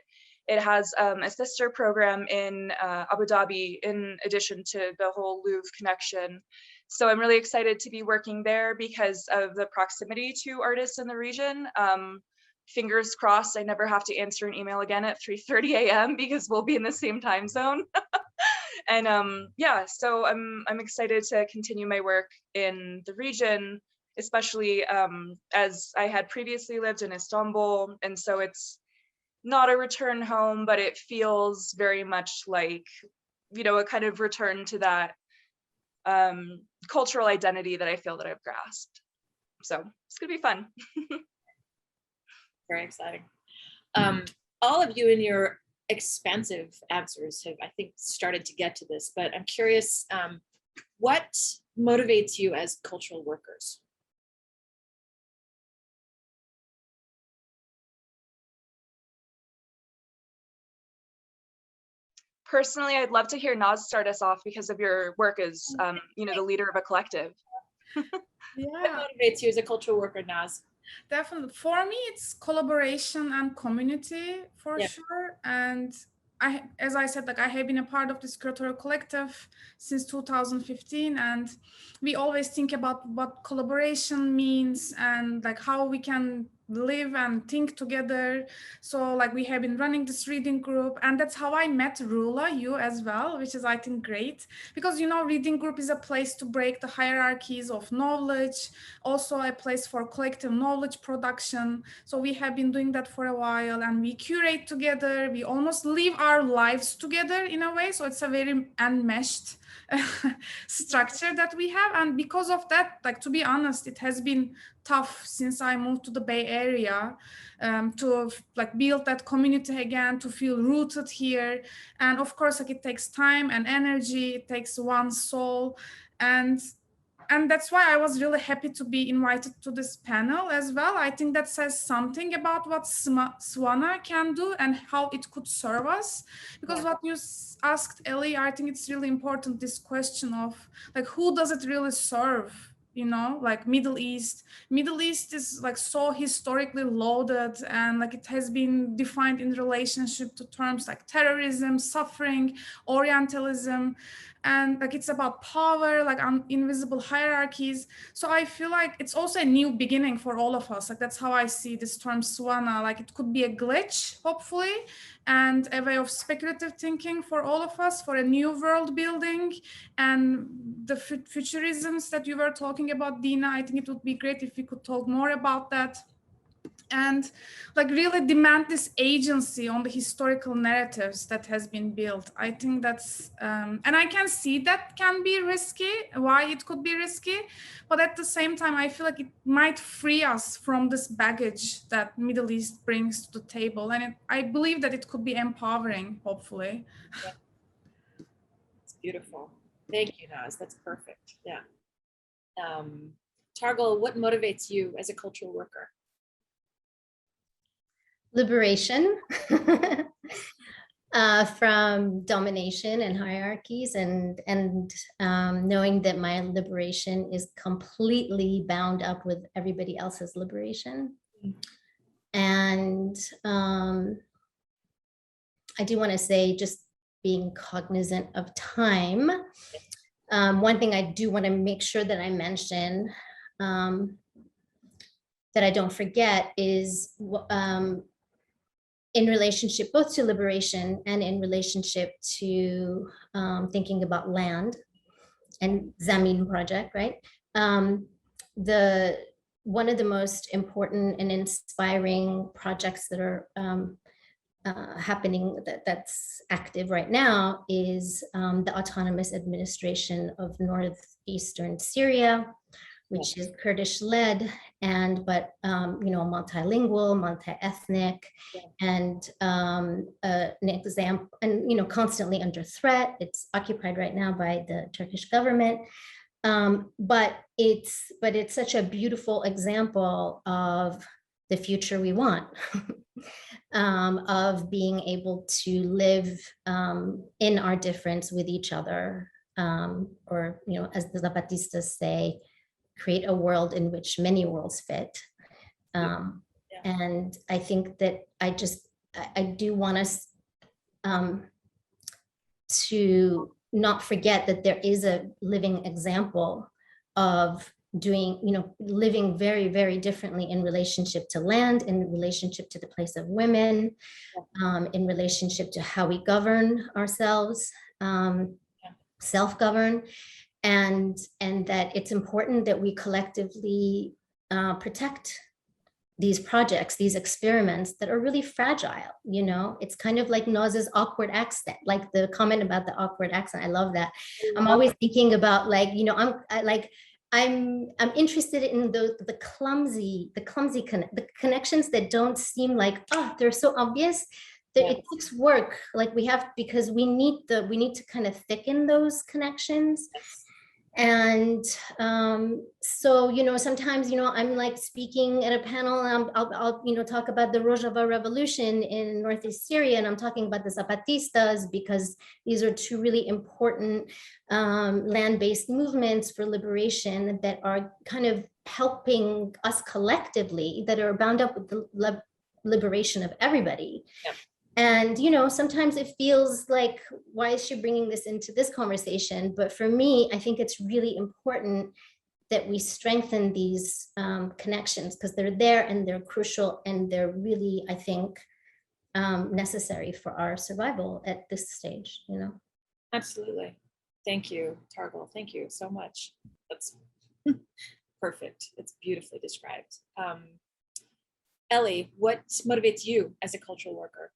it has a sister program in Abu Dhabi, in addition to the whole Louvre connection. So I'm really excited to be working there because of the proximity to artists in the region. Fingers crossed, I never have to answer an email again at 3:30 a.m. because we'll be in the same time zone. And yeah, so I'm excited to continue my work in the region, especially as I had previously lived in Istanbul. And so it's not a return home, but it feels very much like, you know, a kind of return to that cultural identity that I feel that I've grasped. So it's gonna be fun. Very exciting. All of you in your expansive answers have, I think, started to get to this, but I'm curious, what motivates you as cultural workers? Personally, I'd love to hear Naz start us off because of your work as, you know, the leader of a collective. What motivates you as a cultural worker, Naz? Definitely. For me, it's collaboration and community for sure. And as I said, I have been a part of this curatorial collective since 2015, and we always think about what collaboration means and how we can live and think together. So we have been running this reading group, and that's how I met Roula, you as well, which is, I think, great, because, you know, reading group is a place to break the hierarchies of knowledge, also a place for collective knowledge production. So we have been doing that for a while, and we curate together, we almost live our lives together in a way. So it's a very enmeshed structure that we have. And because of that, to be honest, it has been tough since I moved to the Bay Area to build that community again, to feel rooted here. And of course, it takes time and energy, it takes one's soul. And that's why I was really happy to be invited to this panel as well. I think that says something about what SWANA can do and how it could serve us. Because what you asked, Ellie, I think it's really important, this question of who does it really serve? You know, Middle East is so historically loaded, and it has been defined in relationship to terms like terrorism, suffering, Orientalism, and it's about power, invisible hierarchies. So I feel it's also a new beginning for all of us. That's how I see this term SWANA. It could be a glitch, hopefully, and a way of speculative thinking for all of us, for a new world building. And the futurisms that you were talking about, Dena, I think it would be great if we could talk more about that. And really demand this agency on the historical narratives that has been built. I think that's, and I can see that can be risky, why it could be risky, but at the same time, I feel it might free us from this baggage that Middle East brings to the table. And I believe that it could be empowering, hopefully. Yeah. It's beautiful. Thank you, Naz. That's perfect. Yeah. Targol, what motivates you as a cultural worker? Liberation from domination and hierarchies, and knowing that my liberation is completely bound up with everybody else's liberation. And I do want to say, just being cognizant of time, one thing I do want to make sure that I mention, that I don't forget, is in relationship both to liberation and in relationship to thinking about land and Zamin Project, right? One of the most important and inspiring projects that are happening that's active right now is the autonomous administration of northeastern Syria, which is Kurdish led but multilingual, multi-ethnic, and an example, and constantly under threat. It's occupied right now by the Turkish government, but it's such a beautiful example of the future we want. Of being able to live in our difference with each other, or as the Zapatistas say, create a world in which many worlds fit. And I think that I do want us to not forget that there is a living example of living very, very differently in relationship to land, in relationship to the place of women, in relationship to how we govern ourselves, self-govern, and that it's important that we collectively protect these projects, these experiments that are really fragile. It's kind of like Naz's awkward accent, like the comment about the awkward accent. I love that. I'm always thinking about I'm interested in the clumsy connections that don't seem like, oh, they're so obvious. That it takes work, because we need to kind of thicken those connections. And so, sometimes, I'm like speaking at a panel, and I'll talk about the Rojava revolution in Northeast Syria, and I'm talking about the Zapatistas because these are two really important land-based movements for liberation that are kind of helping us collectively, that are bound up with the liberation of everybody. Yeah. And, sometimes it feels like, why is she bringing this into this conversation? But for me, I think it's really important that we strengthen these connections, because they're there and they're crucial, and they're really, I think, necessary for our survival at this stage, Absolutely. Thank you, Targol. Thank you so much. That's perfect. It's beautifully described. Ellie, what motivates you as a cultural worker?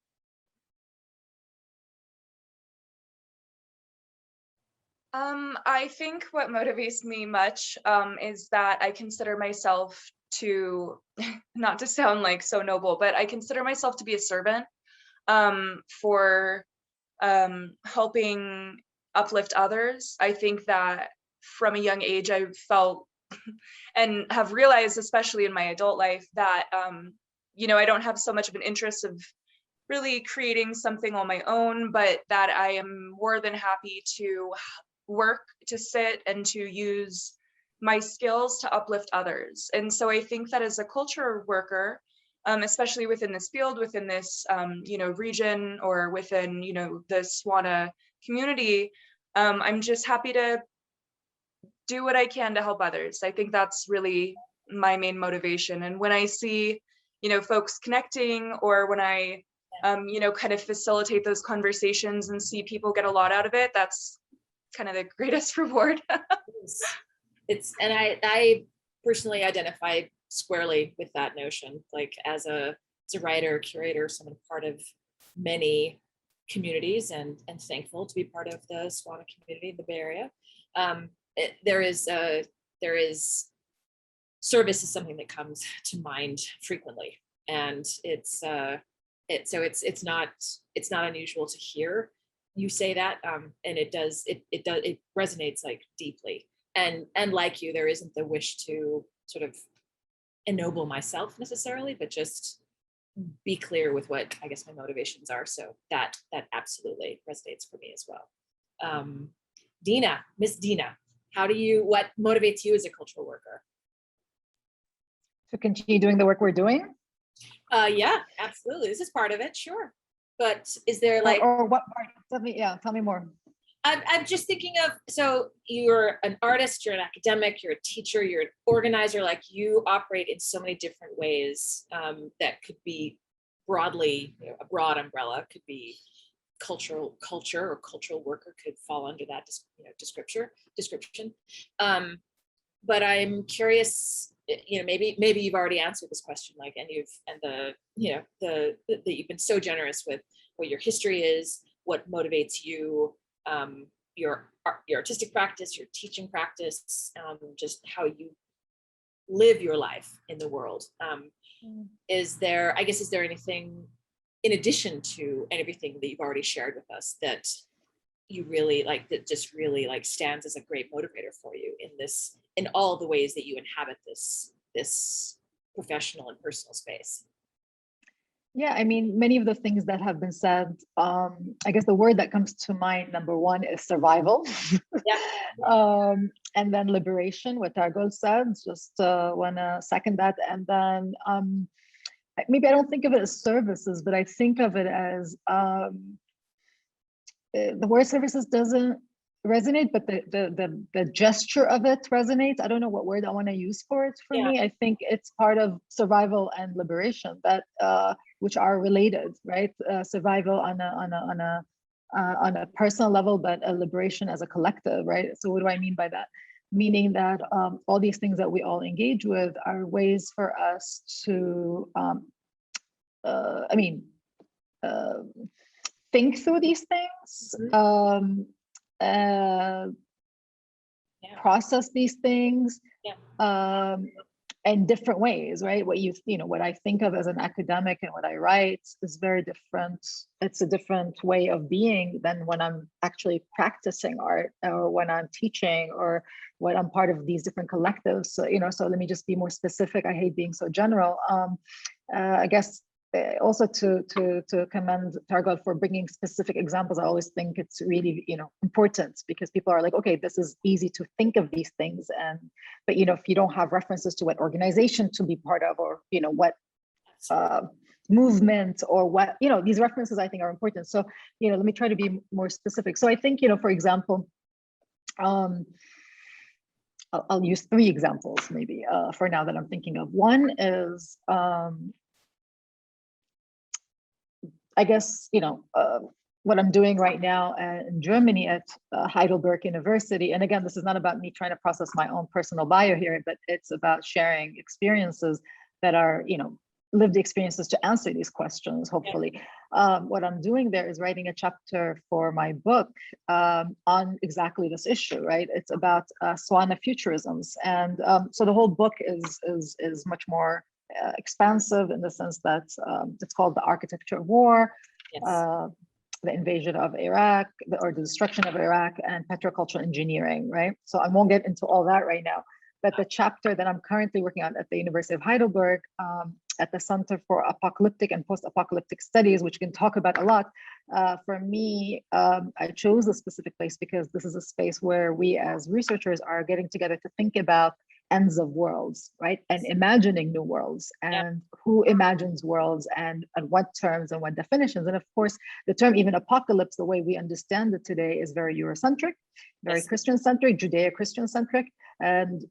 I think what motivates me much is that I consider myself to, not to sound like so noble, but I consider myself to be a servant for helping uplift others. I think that from a young age, I felt and have realized, especially in my adult life, that, I don't have so much of an interest of really creating something on my own, but that I am more than happy to work, to sit, and to use my skills to uplift others. And so I think that as a culture worker, especially within this field, within this, region, or within, the SWANA community, I'm just happy to do what I can to help others. I think that's really my main motivation. And when I see, folks connecting, or when I, kind of facilitate those conversations and see people get a lot out of it, that's kind of the greatest reward. And I personally identify squarely with that notion, like as a writer, curator, someone part of many communities, and thankful to be part of the SWANA community, the Bay Area. There is service is something that comes to mind frequently, and it's not unusual to hear you say that, and it resonates like deeply, and like you, there isn't the wish to sort of ennoble myself necessarily, but just be clear with what I guess my motivations are. So that absolutely resonates for me as well. Dena, Miss Dena, what motivates you as a cultural worker? To continue doing the work we're doing? Yeah, absolutely. This is part of it, sure. But is there or what part? Tell me more. I'm just thinking of, so you're an artist, you're an academic, you're a teacher, you're an organizer, like you operate in so many different ways that could be broadly, a broad umbrella could be culture or cultural worker could fall under that description. But I'm curious, maybe you've already answered this question, like, and that you've been so generous with what your history is, what motivates you, your artistic practice, your teaching practice, just how you live your life in the world. Is there anything in addition to everything that you've already shared with us that you really like, that just really like stands as a great motivator for you in all the ways that you inhabit this professional and personal space? Yeah, I mean, many of the things that have been said, I guess the word that comes to mind, number one, is survival. Yeah. And then liberation, what Targol said, just want to second that. And then maybe I don't think of it as services, but I think of it as the word services doesn't resonate, but the gesture of it resonates. I don't know what word I want to use for it. For me, I think it's part of survival and liberation that which are related, right? Survival on a personal level, but a liberation as a collective, right? So what do I mean by that? Meaning that all these things that we all engage with are ways for us to, think through these things, process these things in different ways, right? What I think of as an academic and what I write is very different. It's a different way of being than when I'm actually practicing art, or when I'm teaching, or when I'm part of these different collectives. So, so let me just be more specific. I hate being so general. I guess also to commend Targol for bringing specific examples. I always think it's really important, because people are like, okay, this is easy to think of these things, but if you don't have references to what organization to be part of, or what movement, or what these references I think are important. So let me try to be more specific. So I think for example, I'll use 3 examples maybe for now that I'm thinking of. One is I guess, what I'm doing right now in Germany at Heidelberg University. And again, this is not about me trying to process my own personal bio here, but it's about sharing experiences that are, lived experiences to answer these questions, hopefully. What I'm doing there is writing a chapter for my book on exactly this issue, right? It's about SWANA futurisms. And so the whole book is much more expansive in the sense that it's called The Architecture of War, the invasion of Iraq, or the destruction of Iraq, and petrocultural engineering, right? So I won't get into all that right now, but the chapter that I'm currently working on at the University of Heidelberg, at the Center for Apocalyptic and Post-Apocalyptic Studies, which we can talk about a lot. For me, I chose a specific place because this is a space where we as researchers are getting together to think about ends of worlds, right? And imagining new worlds, and who imagines worlds, and what terms and what definitions. And of course, the term even apocalypse, the way we understand it today, is very Eurocentric, very Christian-centric, Judeo-Christian-centric. And,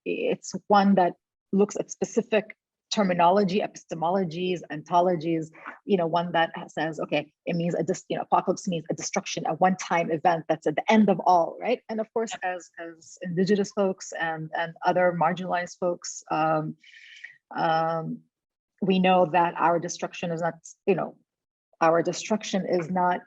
it's one that looks at specific terminology, epistemologies, ontologies, one that says, okay, it means apocalypse means a destruction, a one-time event that's at the end of all, right? And of course, as indigenous folks and other marginalized folks, we know that our destruction is not,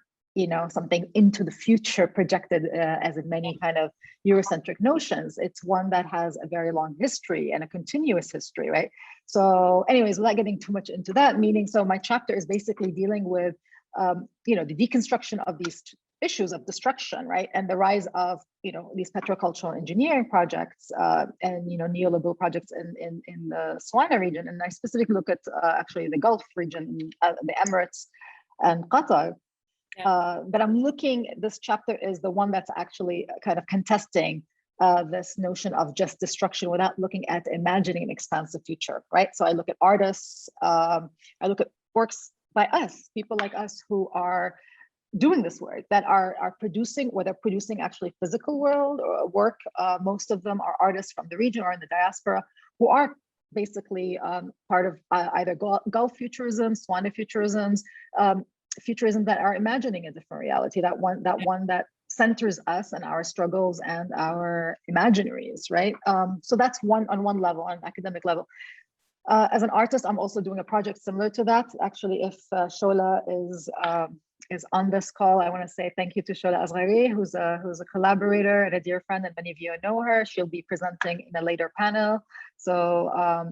something into the future projected as in many kind of Eurocentric notions. It's one that has a very long history and a continuous history, right? So anyways, without getting too much into that, so my chapter is basically dealing with, the deconstruction of these issues of destruction, right? And the rise of, these petrocultural engineering projects and, neoliberal projects in the SWANA region. And I specifically look at actually the Gulf region, the Emirates and Qatar. But I'm this chapter is the one that's actually kind of contesting this notion of just destruction without looking at imagining an expansive future, right? So I look at artists, I look at works by us, people like us who are doing this work, that are producing, whether producing actually physical world or work. Most of them are artists from the region or in the diaspora who are basically part of either Gulf futurism, SWANA futurisms, futurism that are imagining a different reality, that one that centers us and our struggles and our imaginaries, right? So that's on one level, on an academic level. As an artist, I'm also doing a project similar to that. Actually, if Shola is on this call, I want to say thank you to Shola Asghari, who's a collaborator and a dear friend, and many of you know her. She'll be presenting in a later panel, so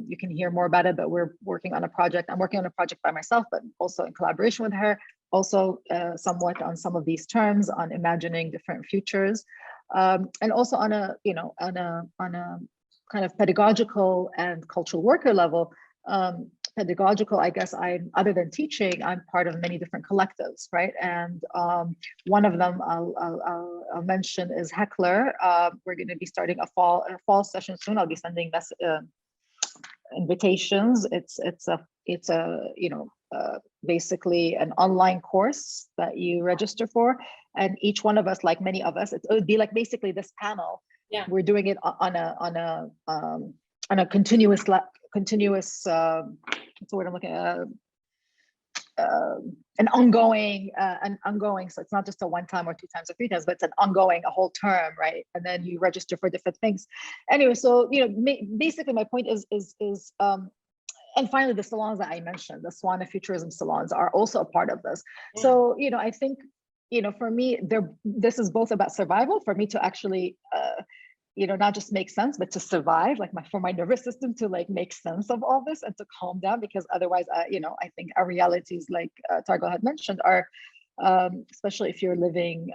you can hear more about it. But we're working on a project. I'm working on a project by myself, but also in collaboration with her. Also, somewhat on some of these terms on imagining different futures, and also on a kind of pedagogical and cultural worker level. Pedagogical, I guess other than teaching, I'm part of many different collectives, right? And one of them I'll mention is Heckler. We're going to be starting a fall session soon. I'll be sending invitations. It's basically an online course that you register for, and each one of us, like many of us, it would be like basically this panel. Yeah, we're doing it on a continuous what's the word I'm looking at, an ongoing, so it's not just a 1 time or 2 times or 3 times, but it's an ongoing, a whole term, right? And then you register for different things. Anyway, so basically my point is and finally the salons that I mentioned, the SWANA futurism salons, are also a part of this. Yeah. So I think for me, this is both about survival, for me to actually not just make sense, but to survive, like for my nervous system to like make sense of all this and to calm down, because otherwise, I think our realities, like Targol had mentioned, are, especially if you're living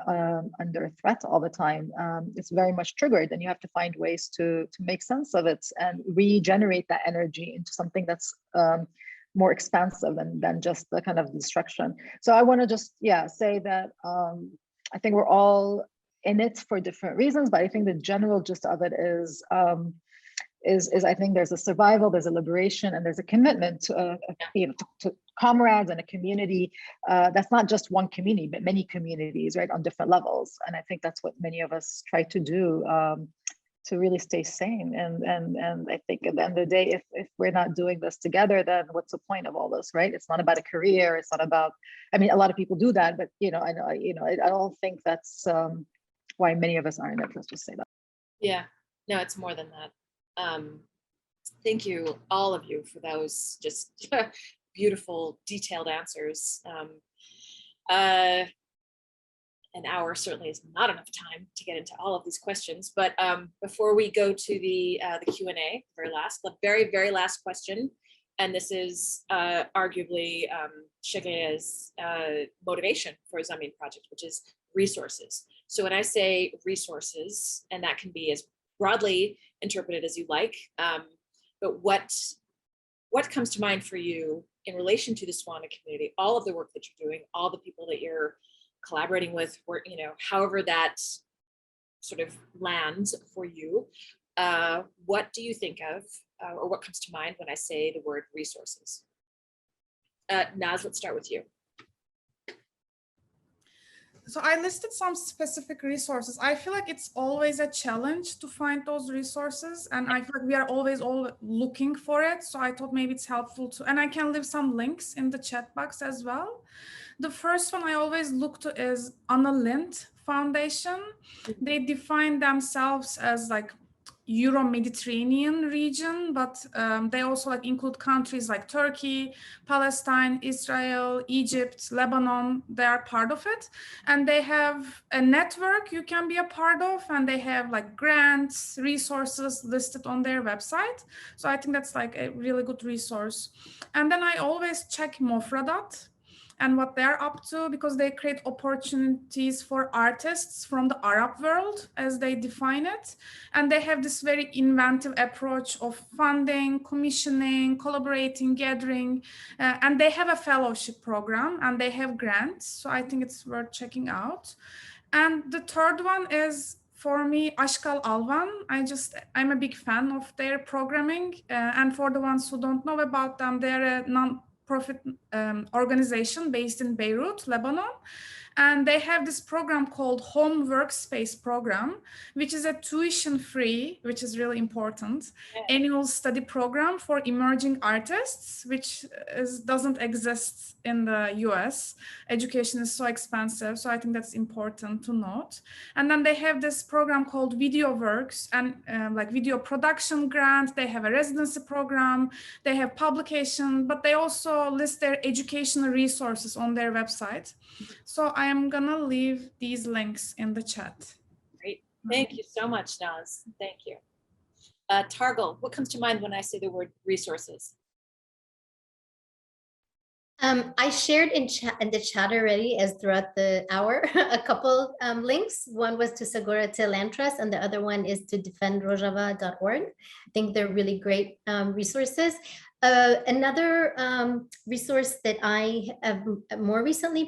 under threat all the time, it's very much triggered, and you have to find ways to make sense of it and regenerate that energy into something that's more expansive than just the kind of destruction. So I want to just, say that I think we're all in it for different reasons, but I think the general gist of it is I think there's a survival, there's a liberation, and there's a commitment to to comrades and a community that's not just one community, but many communities, right, on different levels. And I think that's what many of us try to do to really stay sane. And I think at the end of the day, if we're not doing this together, then what's the point of all this, right? It's not about a career. It's not about, I mean, a lot of people do that, but I don't think that's why many of us are in it. Let's just say that. Yeah, no, it's more than that. Thank you, all of you, for those just beautiful, detailed answers. An hour certainly is not enough time to get into all of these questions, but before we go to the Q&A, the very last question, and this is arguably Shagaya's motivation for a Zamin Project, which is resources. So when I say resources, and that can be as broadly interpreted as you like, but what comes to mind for you in relation to the SWANA community, all of the work that you're doing, all the people that you're collaborating with, however that sort of lands for you, what do you think of, or what comes to mind when I say the word resources? Naz, let's start with you. So I listed some specific resources. I feel like it's always a challenge to find those resources, and I feel like we are always looking for it. So I thought maybe it's helpful to, and I can leave some links in the chat box as well. The first one I always look to is Anna Lindh Foundation. They define themselves as like Euro-Mediterranean region, but they also include countries like Turkey, Palestine, Israel, Egypt, Lebanon. They are part of it, and they have a network you can be a part of, and they have like grants, resources listed on their website. So I think that's like a really good resource. And then I always check Mofradat and what they're up to, because they create opportunities for artists from the Arab world, as they define it. And they have this very inventive approach of funding, commissioning, collaborating, gathering, and they have a fellowship program and they have grants. So I think it's worth checking out. And the third one is, for me, Ashkal Alvan. I'm a big fan of their programming. And for the ones who don't know about them, they're a non-profit organization based in Beirut, Lebanon. And they have this program called Home Workspace Program, which is a tuition-free, which is really important, annual study program for emerging artists, which doesn't exist in the US. Education is so expensive, so I think that's important to note. And then they have this program called Video Works, and like video production grant. They have a residency program, they have publication, but they also list their educational resources on their website. So I am gonna leave these links in the chat. Great, thank you so much, Naz. Thank you. Targol, what comes to mind when I say the word resources? I shared in the chat already, as throughout the hour, a couple links. One was to Segura Land Trust, and the other one is to defendrojava.org. I think they're really great resources. Another resource that I have more recently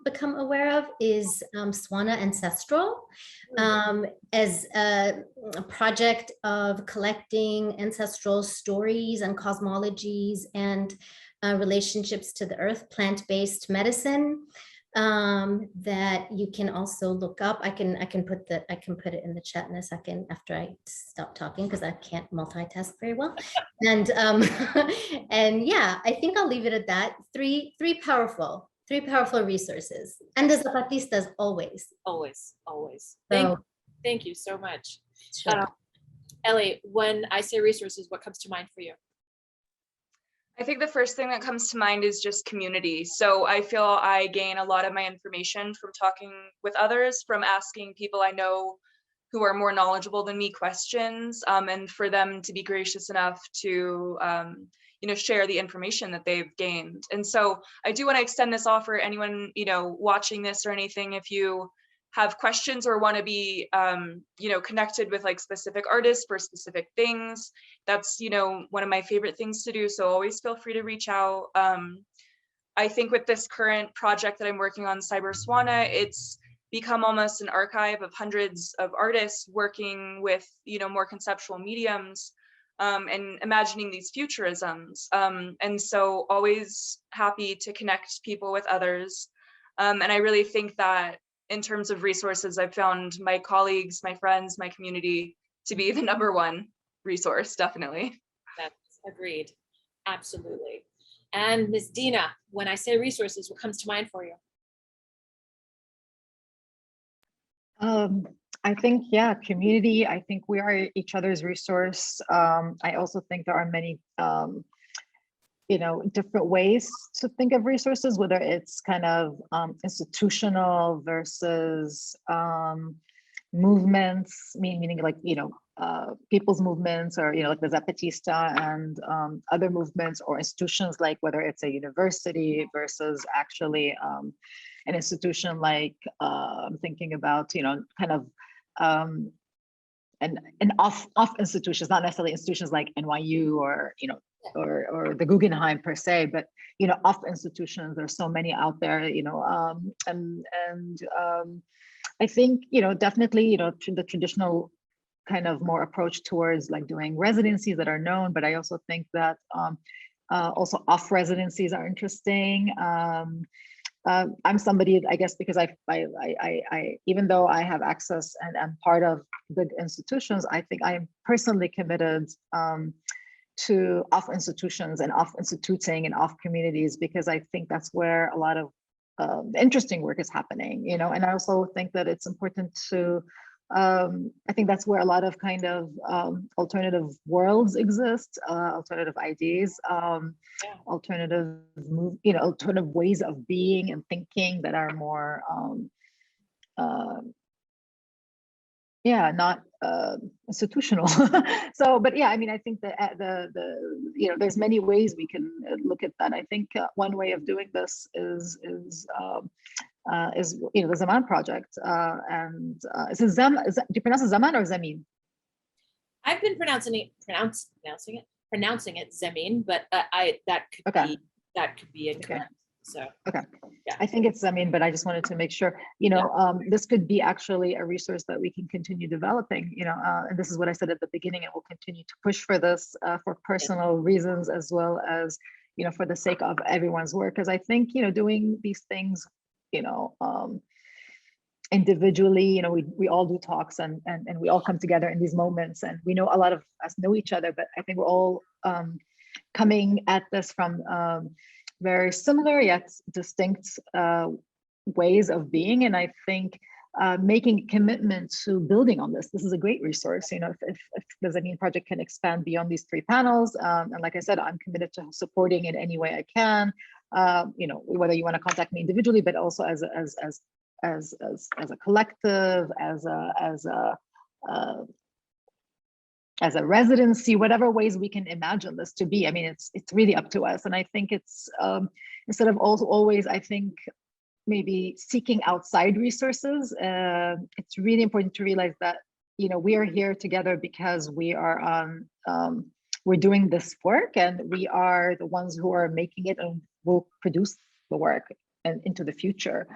become aware of is SWANA Ancestral, as a project of collecting ancestral stories and cosmologies and relationships to the earth, plant-based medicine that you can also look up. I can put it in the chat in a second after I stop talking, because I can't multitask very well. And and yeah, I think I'll leave it at that. Three powerful resources. And the Zapatistas always. So, thank you so much. Sure. Ellie, when I say resources, what comes to mind for you? I think the first thing that comes to mind is just community. So I feel I gain a lot of my information from talking with others, from asking people I know who are more knowledgeable than me questions, and for them to be gracious enough to share the information that they've gained. And so I do want to extend this offer, anyone watching this or anything, if you have questions or want to be connected with like specific artists for specific things, that's one of my favorite things to do, so always feel free to reach out. I think with this current project that I'm working on, Cyber SWANA, it's become almost an archive of hundreds of artists working with more conceptual mediums, and imagining these futurisms, and so always happy to connect people with others. And I really think that in terms of resources, I've found my colleagues, my friends, my community to be the #1 resource, definitely. That's agreed, absolutely. And Ms. Dena, when I say resources, what comes to mind for you? I think, yeah, community. I think we are each other's resource. I also think there are many different ways to think of resources, whether it's kind of institutional versus movements, meaning like, people's movements, or, like the Zapatista and other movements or institutions, like whether it's a university versus actually an institution like I'm thinking about, kind of and off institutions, not necessarily institutions like NYU or or the Guggenheim per se, but off institutions. There's so many out there, I think definitely the traditional kind of more approach towards like doing residencies that are known, but I also think that also off residencies are interesting. I'm somebody, I guess, because I even though I have access and I'm part of big institutions, I think I am personally committed to off institutions and off instituting and off communities, because I think that's where a lot of interesting work is happening, and I also think that it's important to, I think that's where a lot of kind of alternative worlds exist, alternative ideas, alternative alternative ways of being and thinking that are more, not institutional. So, but yeah, I mean, I think that there's many ways we can look at that. I think one way of doing this is the Zamin Project, and do you pronounce it Zaman or Zamin? I've been pronouncing it Zamin, but that could be incorrect. Okay. So okay, yeah, I think it's Zamin, but I just wanted to make sure. This could be actually a resource that we can continue developing. And this is what I said at the beginning, and we'll continue to push for this for personal reasons, as well as for the sake of everyone's work, because I think doing these things individually, you know, we all do talks and we all come together in these moments, and we know a lot of us know each other, but I think we're all coming at this from very similar yet distinct ways of being. And I think making a commitment to building on this. This is a great resource. You know, if the Zamin Project can expand beyond these 3 panels, and like I said, I'm committed to supporting in any way I can. You know, whether you want to contact me individually, but also as a collective, as a residency, whatever ways we can imagine this to be. I mean, it's really up to us. And I think it's instead of also always, I think, maybe seeking outside resources, it's really important to realize that, you know, we are here together because we are on, we're doing this work, and we are the ones who are making it and will produce the work and into the future.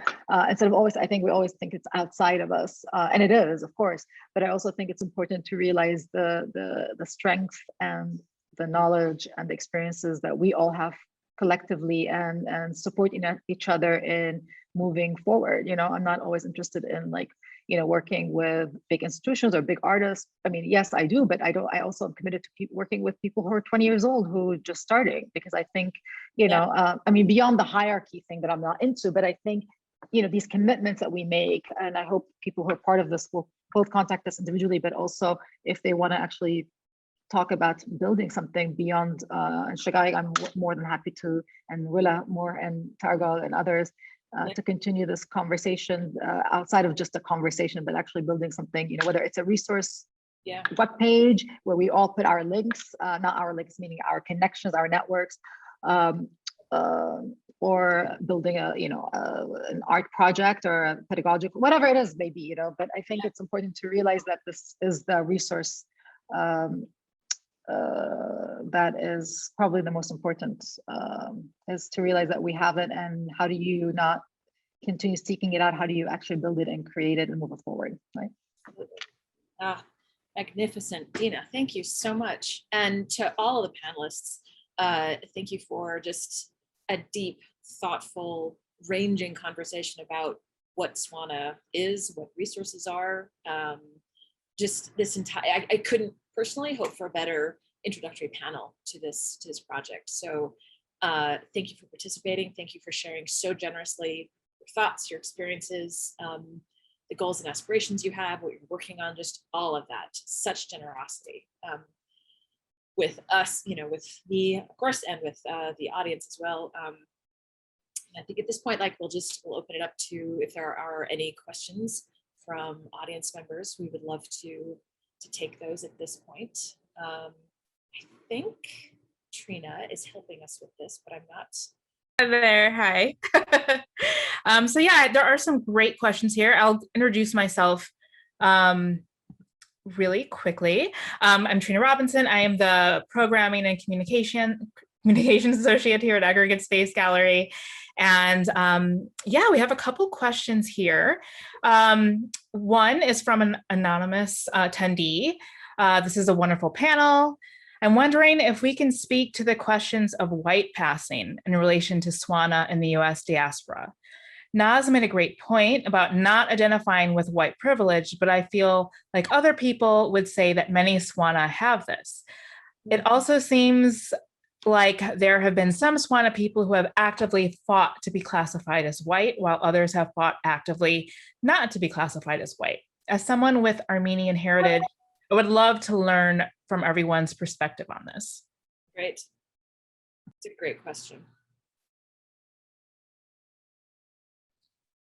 Instead of always, I think we always think it's outside of us, and it is, of course, but I also think it's important to realize the strength and the knowledge and the experiences that we all have collectively, and supporting each other in moving forward. You know, I'm not always interested in, like, you know, working with big institutions or big artists. I mean, yes, I do, but I also am committed to keep working with people who are 20 years old who are just starting, because I think, you know, I mean, beyond the hierarchy thing that I'm not into, but I think, you know, these commitments that we make, and I hope people who are part of this will both contact us individually, but also if they want to actually talk about building something beyond, and Seikaly, I'm more than happy to, and Roula more, and Targol and others, to continue this conversation outside of just a conversation, but actually building something, you know, whether it's a resource web page where we all put our links, not our links, meaning our connections, our networks, or building a, you know, an art project or a pedagogical, whatever it is, maybe, you know, but I think it's important to realize that this is the resource that is probably the most important, is to realize that we have it, and how do you not continue seeking it out? How do you actually build it and create it and move it forward, right? Magnificent, Dena, thank you so much. And to all of the panelists, thank you for just a deep, thoughtful, ranging conversation about what SWANA is, what resources are. Just this entire, I couldn't personally hope for a better introductory panel to this project. So thank you for participating. Thank you for sharing so generously your thoughts, your experiences, the goals and aspirations you have, what you're working on, just all of that. Such generosity with us, you know, with me, of course, and with the audience as well. I think at this point, like, we'll open it up to, if there are any questions from audience members, we would love to take those at this point. I think Trina is helping us with this, but I'm not. Hi there, hi. So yeah, there are some great questions here. I'll introduce myself really quickly. I'm Trina Robinson. I am the Programming and Communications Associate here at Aggregate Space Gallery. And yeah, we have a couple questions here. One is from an anonymous attendee. This is a wonderful panel. I'm wondering if we can speak to the questions of white passing in relation to SWANA in the US diaspora. Naz made a great point about not identifying with white privilege, but I feel like other people would say that many SWANA have this. It also seems like there have been some SWANA people who have actively fought to be classified as white, while others have fought actively not to be classified as white. As someone with Armenian heritage, I would love to learn from everyone's perspective on this. Great. It's a great question.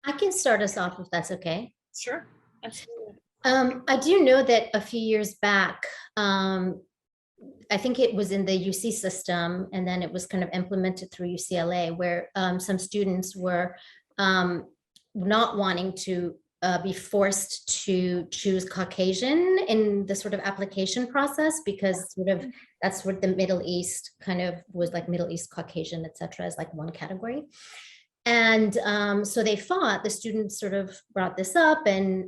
I can start us off if that's okay. Sure, absolutely. I do know that a few years back, I think it was in the UC system, and then it was kind of implemented through UCLA, where some students were not wanting to be forced to choose Caucasian in the sort of application process, because sort of that's what the Middle East kind of was, like Middle East Caucasian, et cetera, as like one category. And so they fought, the students sort of brought this up, and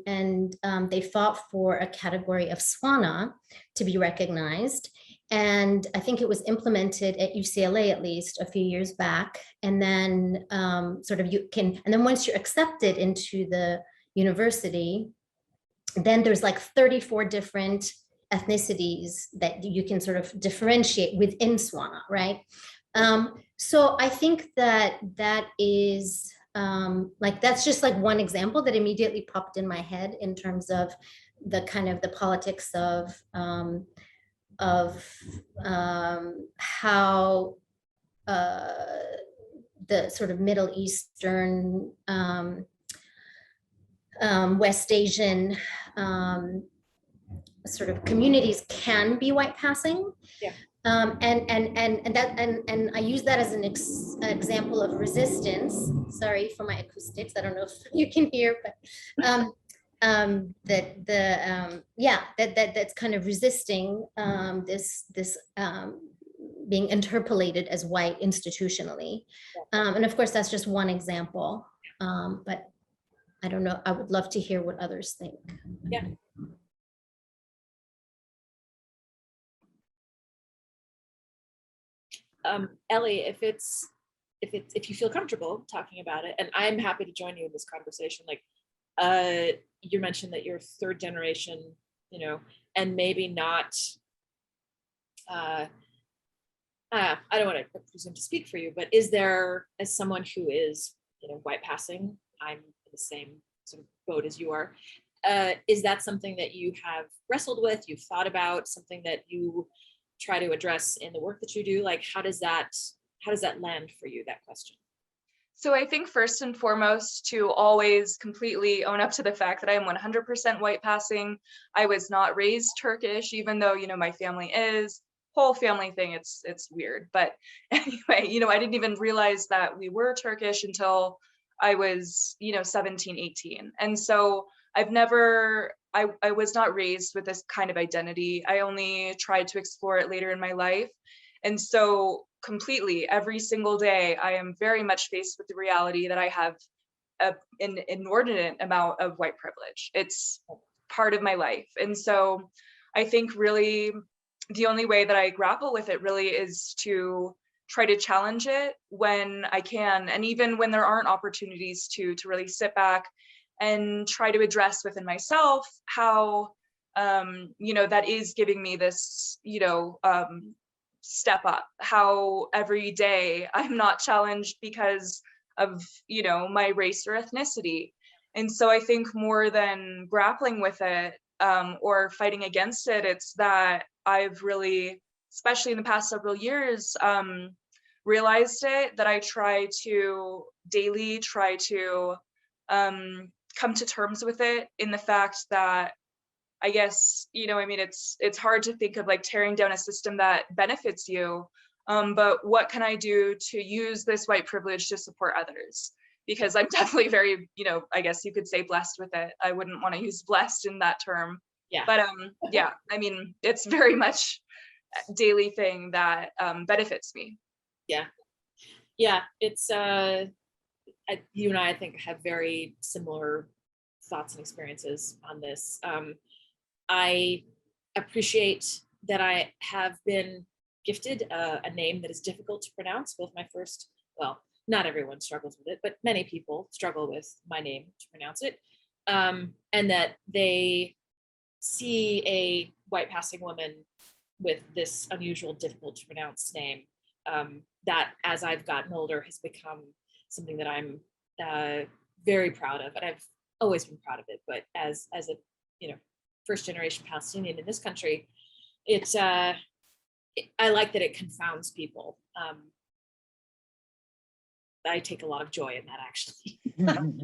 they fought for a category of SWANA to be recognized. And I think it was implemented at UCLA, at least a few years back. And then sort of you can, and then once you're accepted into the university, then there's like 34 different ethnicities that you can sort of differentiate within SWANA, right? So I think that that is like, that's just like one example that immediately popped in my head in terms of the kind of the politics of how the sort of Middle Eastern, West Asian sort of communities can be white passing. Yeah. And I use that as an example of resistance. Sorry for my acoustics. I don't know if you can hear, but that's kind of resisting this being interpolated as white institutionally. And of course, that's just one example. But I don't know. I would love to hear what others think. Yeah. Ellie, if you feel comfortable talking about it, and I'm happy to join you in this conversation. Like, you mentioned that you're third generation, you know, and maybe not. I don't want to presume to speak for you, but is there, as someone who is, you know, white passing, I'm in the same sort of boat as you are. Is that something that you have wrestled with? You've thought about, something that you try to address in the work that you do? Like, how does that land for you, that question? So I think first and foremost, to always completely own up to the fact that I am 100% white passing. I was not raised Turkish, even though, you know, my family is. Whole family thing, it's weird. But anyway, you know, I didn't even realize that we were Turkish until I was, you know, 17, 18. And so I've never, I was not raised with this kind of identity. I only tried to explore it later in my life. And so completely every single day, I am very much faced with the reality that I have an inordinate amount of white privilege. It's part of my life. And so I think really the only way that I grapple with it really is to try to challenge it when I can. And even when there aren't opportunities to really sit back and try to address within myself how, you know, that is giving me this, you know, step up, how every day I'm not challenged because of, you know, my race or ethnicity. And so I think more than grappling with it or fighting against it, it's that I've really, especially in the past several years, realized it, that I try to daily come to terms with it, in the fact that I guess, you know, I mean, it's hard to think of like tearing down a system that benefits you, but what can I do to use this white privilege to support others? Because I'm definitely very, you know, I guess you could say blessed with it. I wouldn't want to use blessed in that term. Yeah. But yeah, I mean, it's very much a daily thing that benefits me. Yeah. Yeah, it's you and I think have very similar thoughts and experiences on this. I appreciate that I have been gifted a name that is difficult to pronounce. Both my first, well, not everyone struggles with it, but many people struggle with my name to pronounce it. And that they see a white passing woman with this unusual, difficult to pronounce name, that as I've gotten older has become something that I'm very proud of. And I've always been proud of it, but as a, you know, first generation Palestinian in this country, it's I like that it confounds people. I take a lot of joy in that, actually.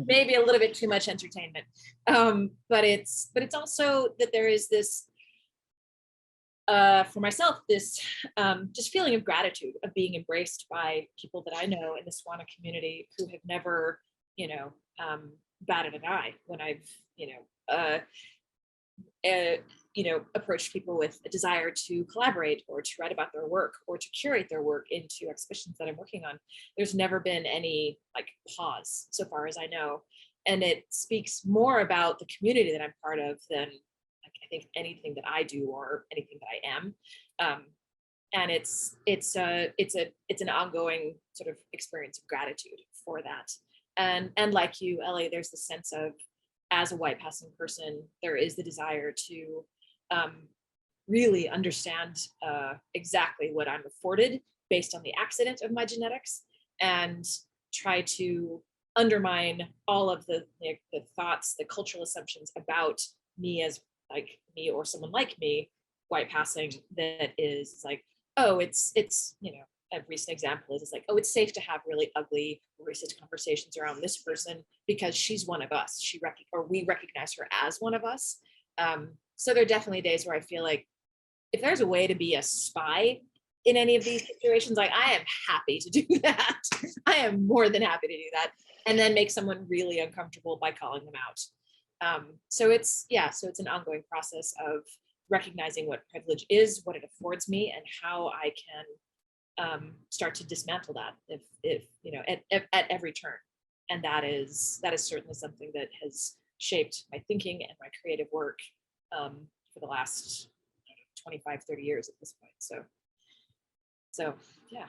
Maybe a little bit too much entertainment, but it's also that there is this for myself, this just feeling of gratitude of being embraced by people that I know in the SWANA community who have never, you know, batted an eye when I've, approached people with a desire to collaborate or to write about their work or to curate their work into exhibitions that I'm working on. There's never been any like pause, so far as I know. And it speaks more about the community that I'm part of than I think anything that I do or anything that I am. And it's an ongoing sort of experience of gratitude for that. And like you, Ellie, there's the sense of as a white passing person, there is the desire to really understand exactly what I'm afforded based on the accident of my genetics, and try to undermine all of the thoughts, the cultural assumptions about me as like me or someone like me, white passing, that is like, oh, it's you know, a recent example is like, oh, it's safe to have really ugly racist conversations around this person because she's one of us. We recognize her as one of us. So there are definitely days where I feel like if there's a way to be a spy in any of these situations, like I am happy to do that. I am more than happy to do that, and then make someone really uncomfortable by calling them out. So it's an ongoing process of recognizing what privilege is, what it affords me, and how I can start to dismantle that if you know, at every turn. And that is certainly something that has shaped my thinking and my creative work for the last 25, 30 years at this point. So yeah.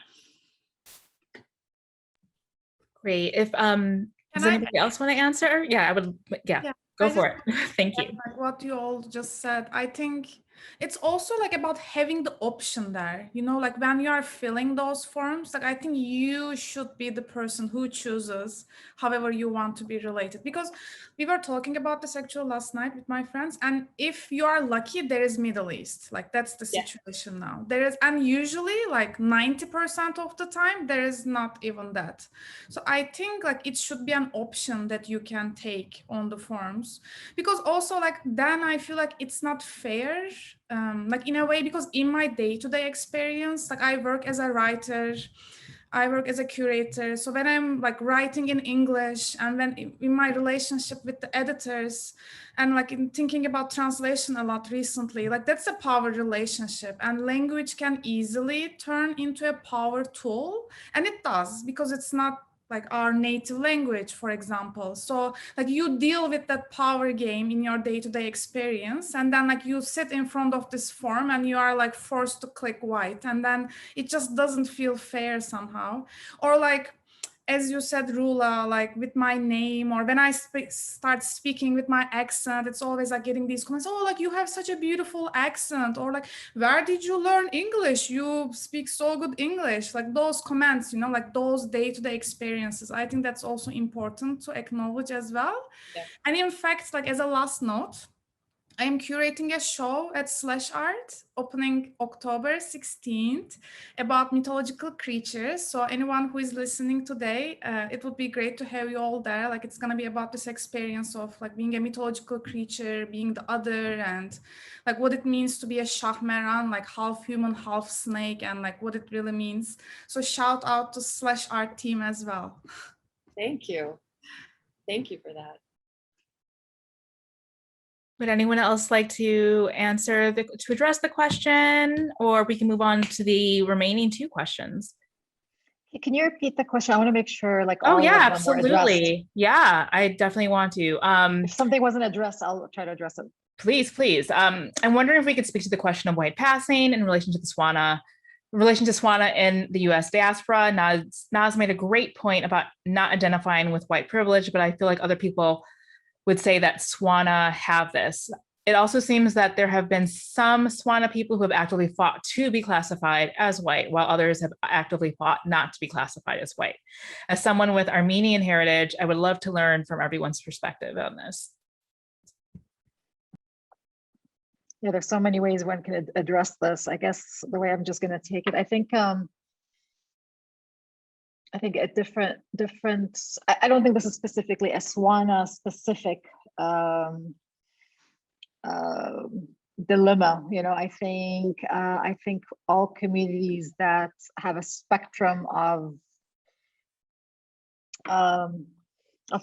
Great. If does anybody else want to answer? Yeah, I would. Yeah, go for it. Thank you. Like what you all just said, I think it's also like about having the option there, you know, like when you are filling those forms, like I think you should be the person who chooses however you want to be related. Because we were talking about this actually last night with my friends, and if you are lucky, there is Middle East, like that's the situation now. There is, and usually like 90% of the time there is not even that. So I think like it should be an option that you can take on the forms, because also like then I feel like it's not fair, like in a way, because in my day-to-day experience, like I work as a writer, I work as a curator. So when I'm like writing in English, and when in my relationship with the editors, and like in thinking about translation a lot recently, like that's a power relationship, and language can easily turn into a power tool, and it does, because it's not like our native language, for example. So like you deal with that power game in your day-to-day experience, and then like you sit in front of this form and you are like forced to click white, and then it just doesn't feel fair somehow. Or like, as you said, Roula, like with my name, or when I start speaking with my accent, it's always like getting these comments, oh, like you have such a beautiful accent, or like, where did you learn English? You speak so good English. Like those comments, you know, like those day-to-day experiences. I think that's also important to acknowledge as well. Yeah. And in fact, like as a last note, I am curating a show at /Art opening October 16th about mythological creatures. So anyone who is listening today, it would be great to have you all there. Like it's going to be about this experience of like being a mythological creature, being the other, and like what it means to be a Shahmeran, like half human, half snake, and like what it really means. So shout out to /Art team as well. Thank you. Thank you for that. Would anyone else like to address the question, or we can move on to the remaining two questions? Can you repeat the question? I want to make sure like all of yeah, them absolutely. were addressed. Yeah, I definitely want to. If something wasn't addressed, I'll try to address it. Please. I'm wondering if we could speak to the question of white passing in relation to the SWANA, in the US diaspora. Naz made a great point about not identifying with white privilege, but I feel like other people would say that SWANA have this. It also seems that there have been some SWANA people who have actively fought to be classified as white, while others have actively fought not to be classified as white. As someone with Armenian heritage, I would love to learn from everyone's perspective on this. Yeah, there's so many ways one can address this. I guess the way I'm just going to take it, I think a different, I don't think this is specifically a SWANA specific dilemma. You know, I think all communities that have a spectrum of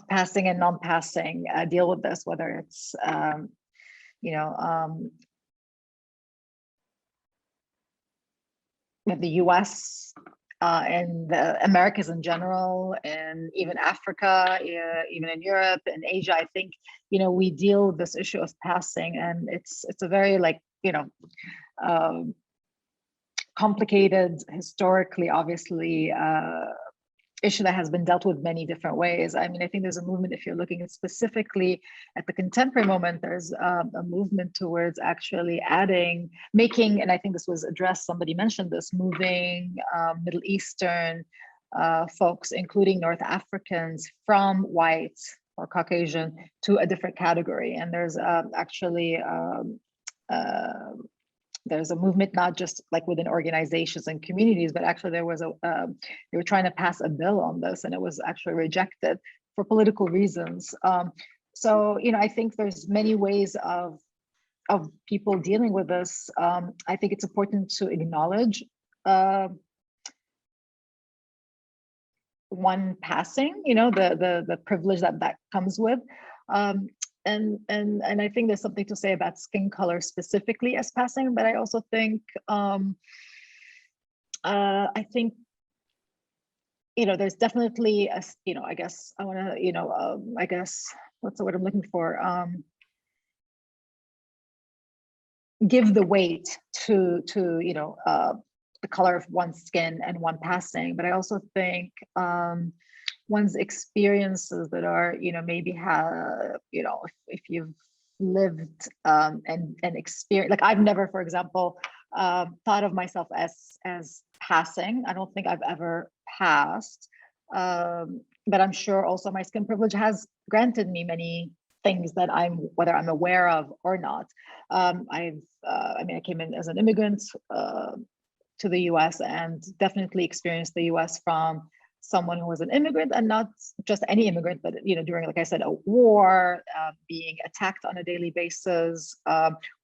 passing and non-passing deal with this, whether it's with the US and the Americas in general, and even Africa, even in Europe and Asia, I think, we deal with this issue of passing, and it's a very complicated, historically, obviously, issue that has been dealt with many different ways. I mean, I think there's a movement, if you're looking at specifically at the contemporary moment, there's a movement towards actually making, and I think this was addressed, somebody mentioned this, moving Middle Eastern folks, including North Africans, from white or Caucasian to a different category. And there's actually, there's a movement, not just like within organizations and communities, but actually there was they were trying to pass a bill on this and it was actually rejected for political reasons. So, you know, I think there's many ways of people dealing with this. I think it's important to acknowledge one passing, you know, the privilege that comes with. And I think there's something to say about skin color specifically as passing, but I also think I think, you know, there's definitely a, you know, I guess I want to, you know, I guess what's the word I'm looking for? Give the weight to you know, the color of one's skin and one passing, but I also think one's experiences that are, you know, maybe have, you know, if you've lived and experience, like I've never, for example, thought of myself as passing. I don't think I've ever passed, but I'm sure also my skin privilege has granted me many things that whether I'm aware of or not. I mean, I came in as an immigrant to the US and definitely experienced the US from someone who was an immigrant, and not just any immigrant, but, you know, during, like I said, a war, being attacked on a daily basis,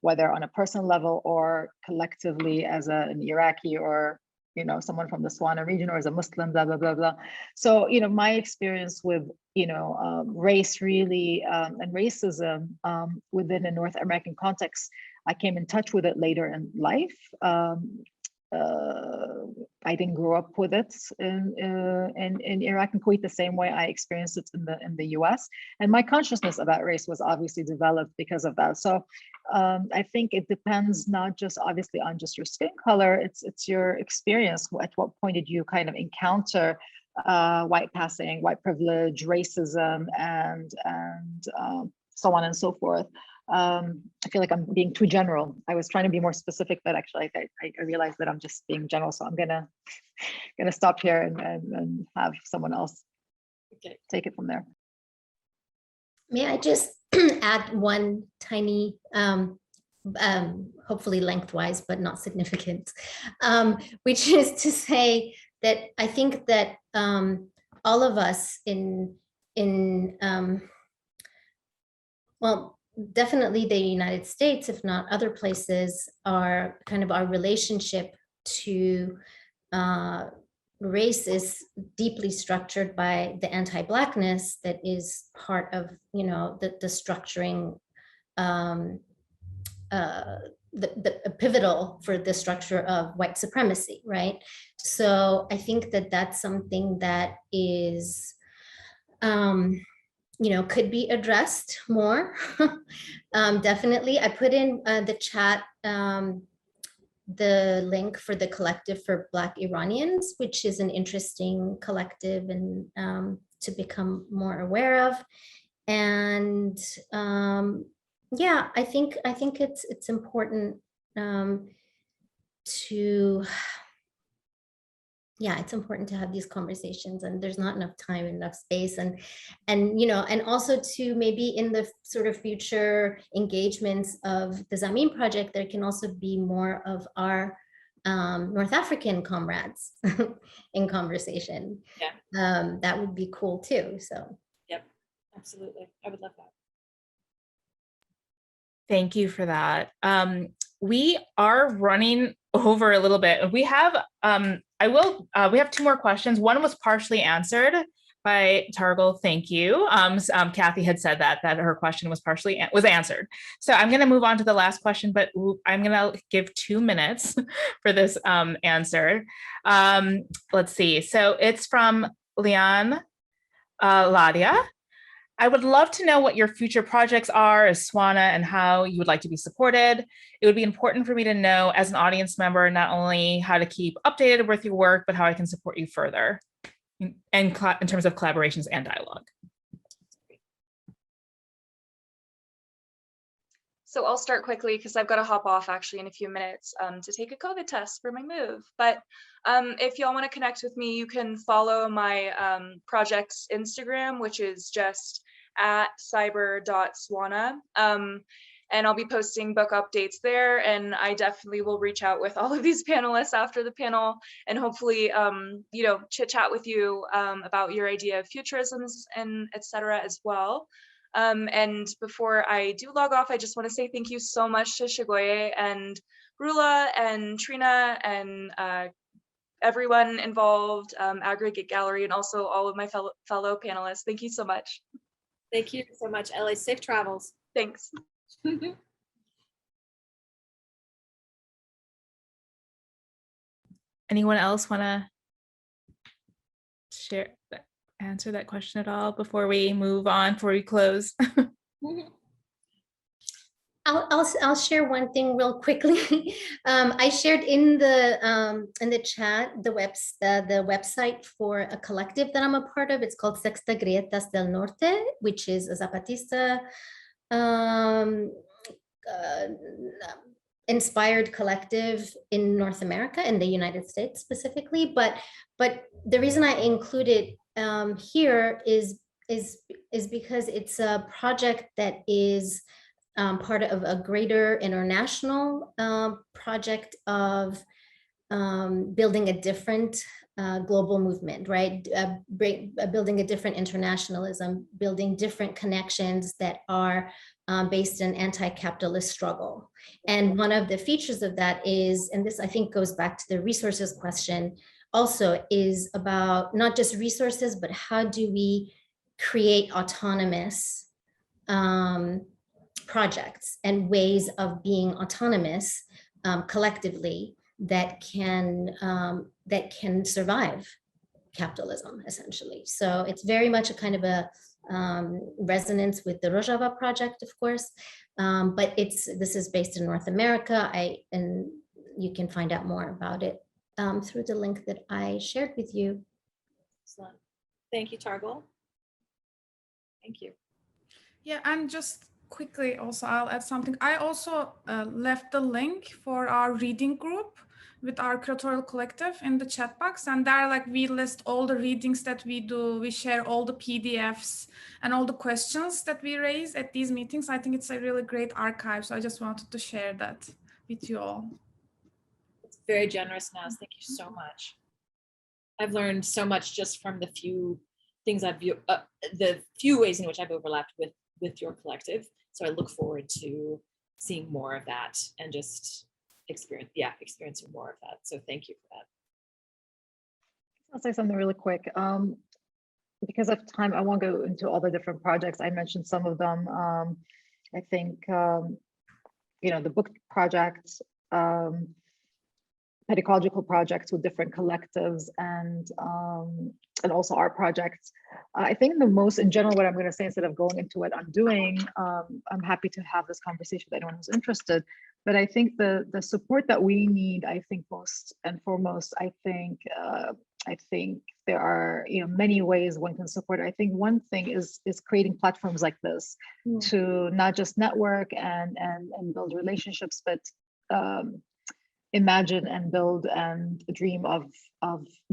whether on a personal level or collectively as an Iraqi or, you know, someone from the SWANA region or as a Muslim, blah, blah, blah, blah. So, you know, my experience with, you know, race really and racism within a North American context, I came in touch with it later in life. I didn't grow up with it in Iraq and Kuwait the same way I experienced it in the US, and my consciousness about race was obviously developed because of that. So I think it depends not just obviously on just your skin color, it's your experience. At what point did you kind of encounter white passing, white privilege, racism, and so on and so forth. I feel like I'm being too general. I was trying to be more specific, but actually I realized that I'm just being general. So I'm gonna stop here and have someone else take it from there. May I just add one tiny, hopefully lengthwise, but not significant, which is to say that I think that all of us well, definitely the United States, if not other places, are kind of our relationship to race is deeply structured by the anti-Blackness that is part of, you know, the structuring, the pivotal for the structure of white supremacy, right? So I think that that's something that is, you know, could be addressed more. Definitely. I put in the chat the link for the Collective for Black Iranians, which is an interesting collective and to become more aware of. And yeah, I think it's important it's important to have these conversations, and there's not enough time, enough space, and you know, and also to maybe in the sort of future engagements of the Zamin Project, there can also be more of our North African comrades in conversation. Yeah, that would be cool too. So, yep, absolutely, I would love that. Thank you for that. We are running over a little bit. We have we have two more questions. One was partially answered by Targol. Thank you. Kathy had said that her question was was answered. So I'm going to move on to the last question, but I'm going to give 2 minutes for this answer. Let's see. So it's from Leon Ladia. I would love to know what your future projects are as SWANA and how you would like to be supported. It would be important for me to know as an audience member, not only how to keep updated with your work, but how I can support you further. in terms of collaborations and dialogue. So I'll start quickly because I've got to hop off actually in a few minutes to take a COVID test for my move. But if y'all want to connect with me, you can follow my project's Instagram, which is just @cyber.swana. And I'll be posting book updates there. And I definitely will reach out with all of these panelists after the panel and hopefully, you know, chit chat with you about your idea of futurisms and etc. as well. And before I do log off, I just want to say thank you so much to Cuguoğlu and Roula and Trina and everyone involved, Aggregate Gallery, and also all of my fellow panelists. Thank you so much. Thank you so much, Ellie. Safe travels. Thanks. Anyone else want to share that, answer that question at all before we move on, before we close? I'll share one thing real quickly. I shared in the chat the website for a collective that I'm a part of. It's called Sexta Grietas del Norte, which is a Zapatista inspired collective in North America, in the United States specifically. But the reason I include it here is because it's a project that is part of a greater international project of building a different global movement, right? Building a different internationalism, building different connections that are based in anti-capitalist struggle. And one of the features of that is, and this I think goes back to the resources question, also is about not just resources, but how do we create autonomous projects and ways of being autonomous collectively that can survive capitalism, essentially. So it's very much a kind of a resonance with the Rojava project, of course, but this is based in North America. And you can find out more about it through the link that I shared with you. Excellent. Thank you, Targol. Thank you. Yeah, and just quickly also, I'll add something. I also left the link for our reading group with our curatorial collective in the chat box. And there, like, we list all the readings that we do. We share all the PDFs and all the questions that we raise at these meetings. I think it's a really great archive. So I just wanted to share that with you all. It's very generous, Naz. Thank you so much. I've learned so much just from the few things the few ways in which I've overlapped with your collective. So I look forward to seeing more of that and just experiencing more of that. So thank you for that. I'll say something really quick. Because of time, I won't go into all the different projects. I mentioned some of them. I think, you know, the book projects, pedagogical projects with different collectives, and also our projects. I think the most, in general, what I'm going to say, instead of going into what I'm doing, I'm happy to have this conversation with anyone who's interested. But I think the support that we need, I think most and foremost, I think there are, you know, many ways one can support. I think one thing is creating platforms like this to not just network and build relationships, but imagine and build and dream of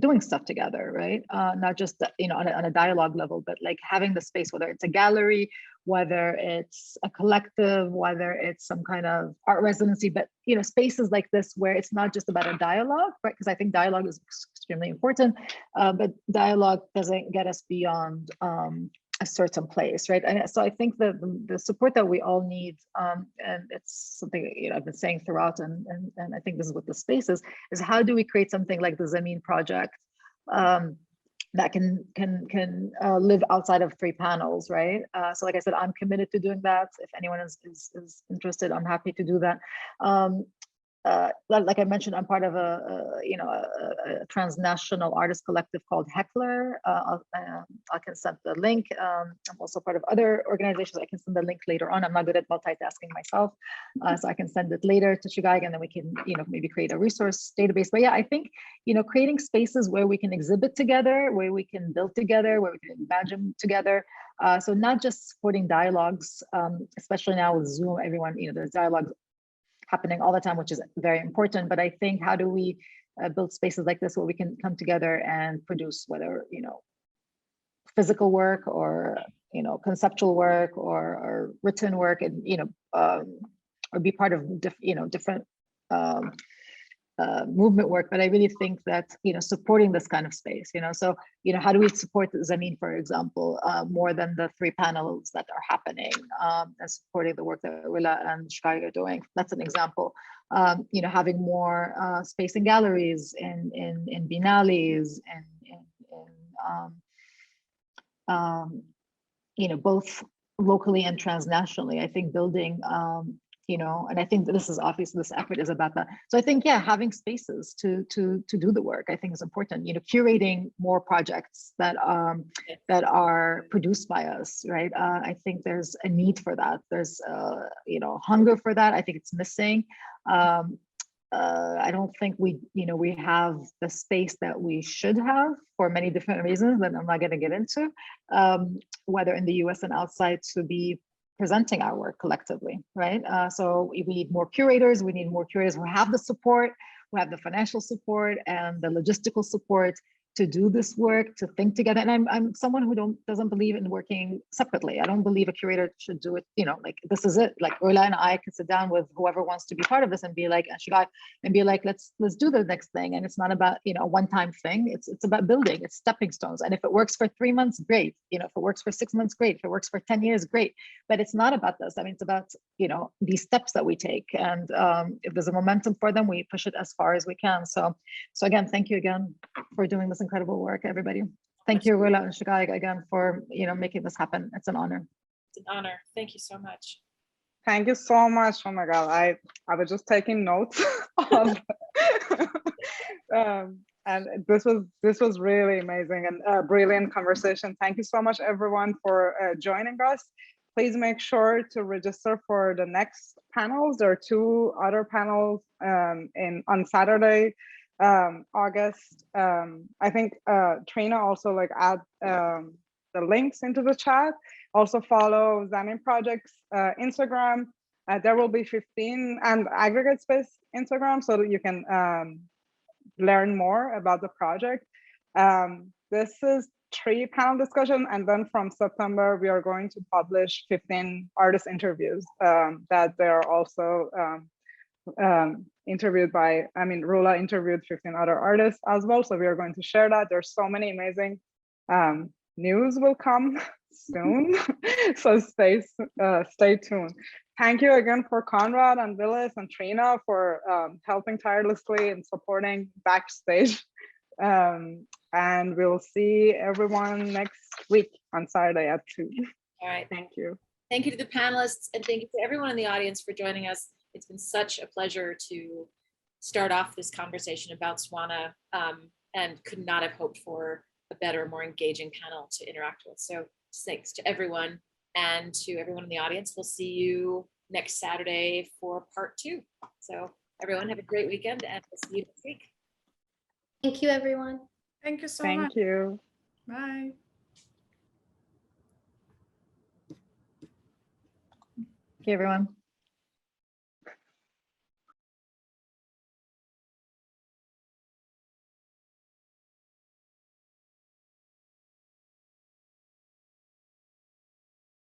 doing stuff together, right? Not just, you know, on a dialogue level, but like having the space, whether it's a gallery, whether it's a collective, whether it's some kind of art residency, but, you know, spaces like this where it's not just about a dialogue, right? Because I think dialogue is extremely important, but dialogue doesn't get us beyond a certain place, right? And so I think the support that we all need, and it's something, you know, I've been saying throughout, and I think this is what the space is how do we create something like the Zamin Project that can live outside of 3 panels, right? So like I said, I'm committed to doing that. If anyone is interested, I'm happy to do that. like I mentioned, I'm part of a transnational artist collective called Heckler. I can send the link. I'm also part of other organizations. I can send the link later on. I'm not good at multitasking myself, so I can send it later to Shigai, and then we can, maybe create a resource database. But yeah, I think, creating spaces where we can exhibit together, where we can build together, where we can imagine together. So not just supporting dialogues, especially now with Zoom, everyone, there's dialogues happening all the time, which is very important. But I think, how do we build spaces like this where we can come together and produce, whether, physical work or, conceptual work or written work, and, or be part of different movement work. But I really think that, supporting this kind of space, so, how do we support Zamin, for example, more than the 3 panels that are happening, and supporting the work that Roula and Shigai are doing? That's an example. Having more space in galleries, in biennales, and both locally and transnationally. I think building, and I think this is obviously, this effort is about that. So I think, yeah, having spaces to do the work, I think is important. Curating more projects that are produced by us, right? I think there's a need for that. There's hunger for that. I think it's missing. I don't think we have the space that we should have for many different reasons that I'm not going to get into, whether in the US and outside, to be presenting our work collectively, right? So we need more curators. We need more curators who have the support, who have the financial support and the logistical support to do this work, to think together. And I'm someone who doesn't believe in working separately. I don't believe a curator should do it, like, this is it. Like, Roula and I can sit down with whoever wants to be part of this and be like, let's do the next thing. And it's not about, a one-time thing. It's about building, it's stepping stones. And if it works for 3 months, great. If it works for 6 months, great. If it works for 10 years, great. But it's not about this. I mean, it's about, these steps that we take. And if there's a momentum for them, we push it as far as we can. So again, thank you again for doing this incredible work, everybody. Thank you, Roula and Shigai, again, for making this happen. It's an honor. It's an honor. Thank you so much. Thank you so much. Oh my God, I was just taking notes on, and this was really amazing and a brilliant conversation. Thank you so much, everyone, for joining us. Please make sure to register for the next panels. There are 2 other panels on Saturday, August. I think Trina also add the links into the chat. Also follow Zamin Project's Instagram. There will be 15 and Aggregate Space Instagram, so that you can learn more about the project. This is 3 panel discussion, and then from September we are going to publish 15 artist interviews that they're also interviewed by, Roula interviewed 15 other artists as well. So we are going to share that. There's so many amazing news will come soon. So stay tuned. Thank you again for Conrad and Willis and Trina for helping tirelessly and supporting backstage. And we'll see everyone next week on Saturday at 2. All right. Thank you. Thank you to the panelists, and thank you to everyone in the audience for joining us. It's been such a pleasure to start off this conversation about SWANA, and could not have hoped for a better, more engaging panel to interact with. So thanks to everyone, and to everyone in the audience. We'll see you next Saturday for part 2. So everyone have a great weekend, and we'll see you next week. Thank you, everyone. Thank you so much. Thank you. Bye. Thank you, everyone.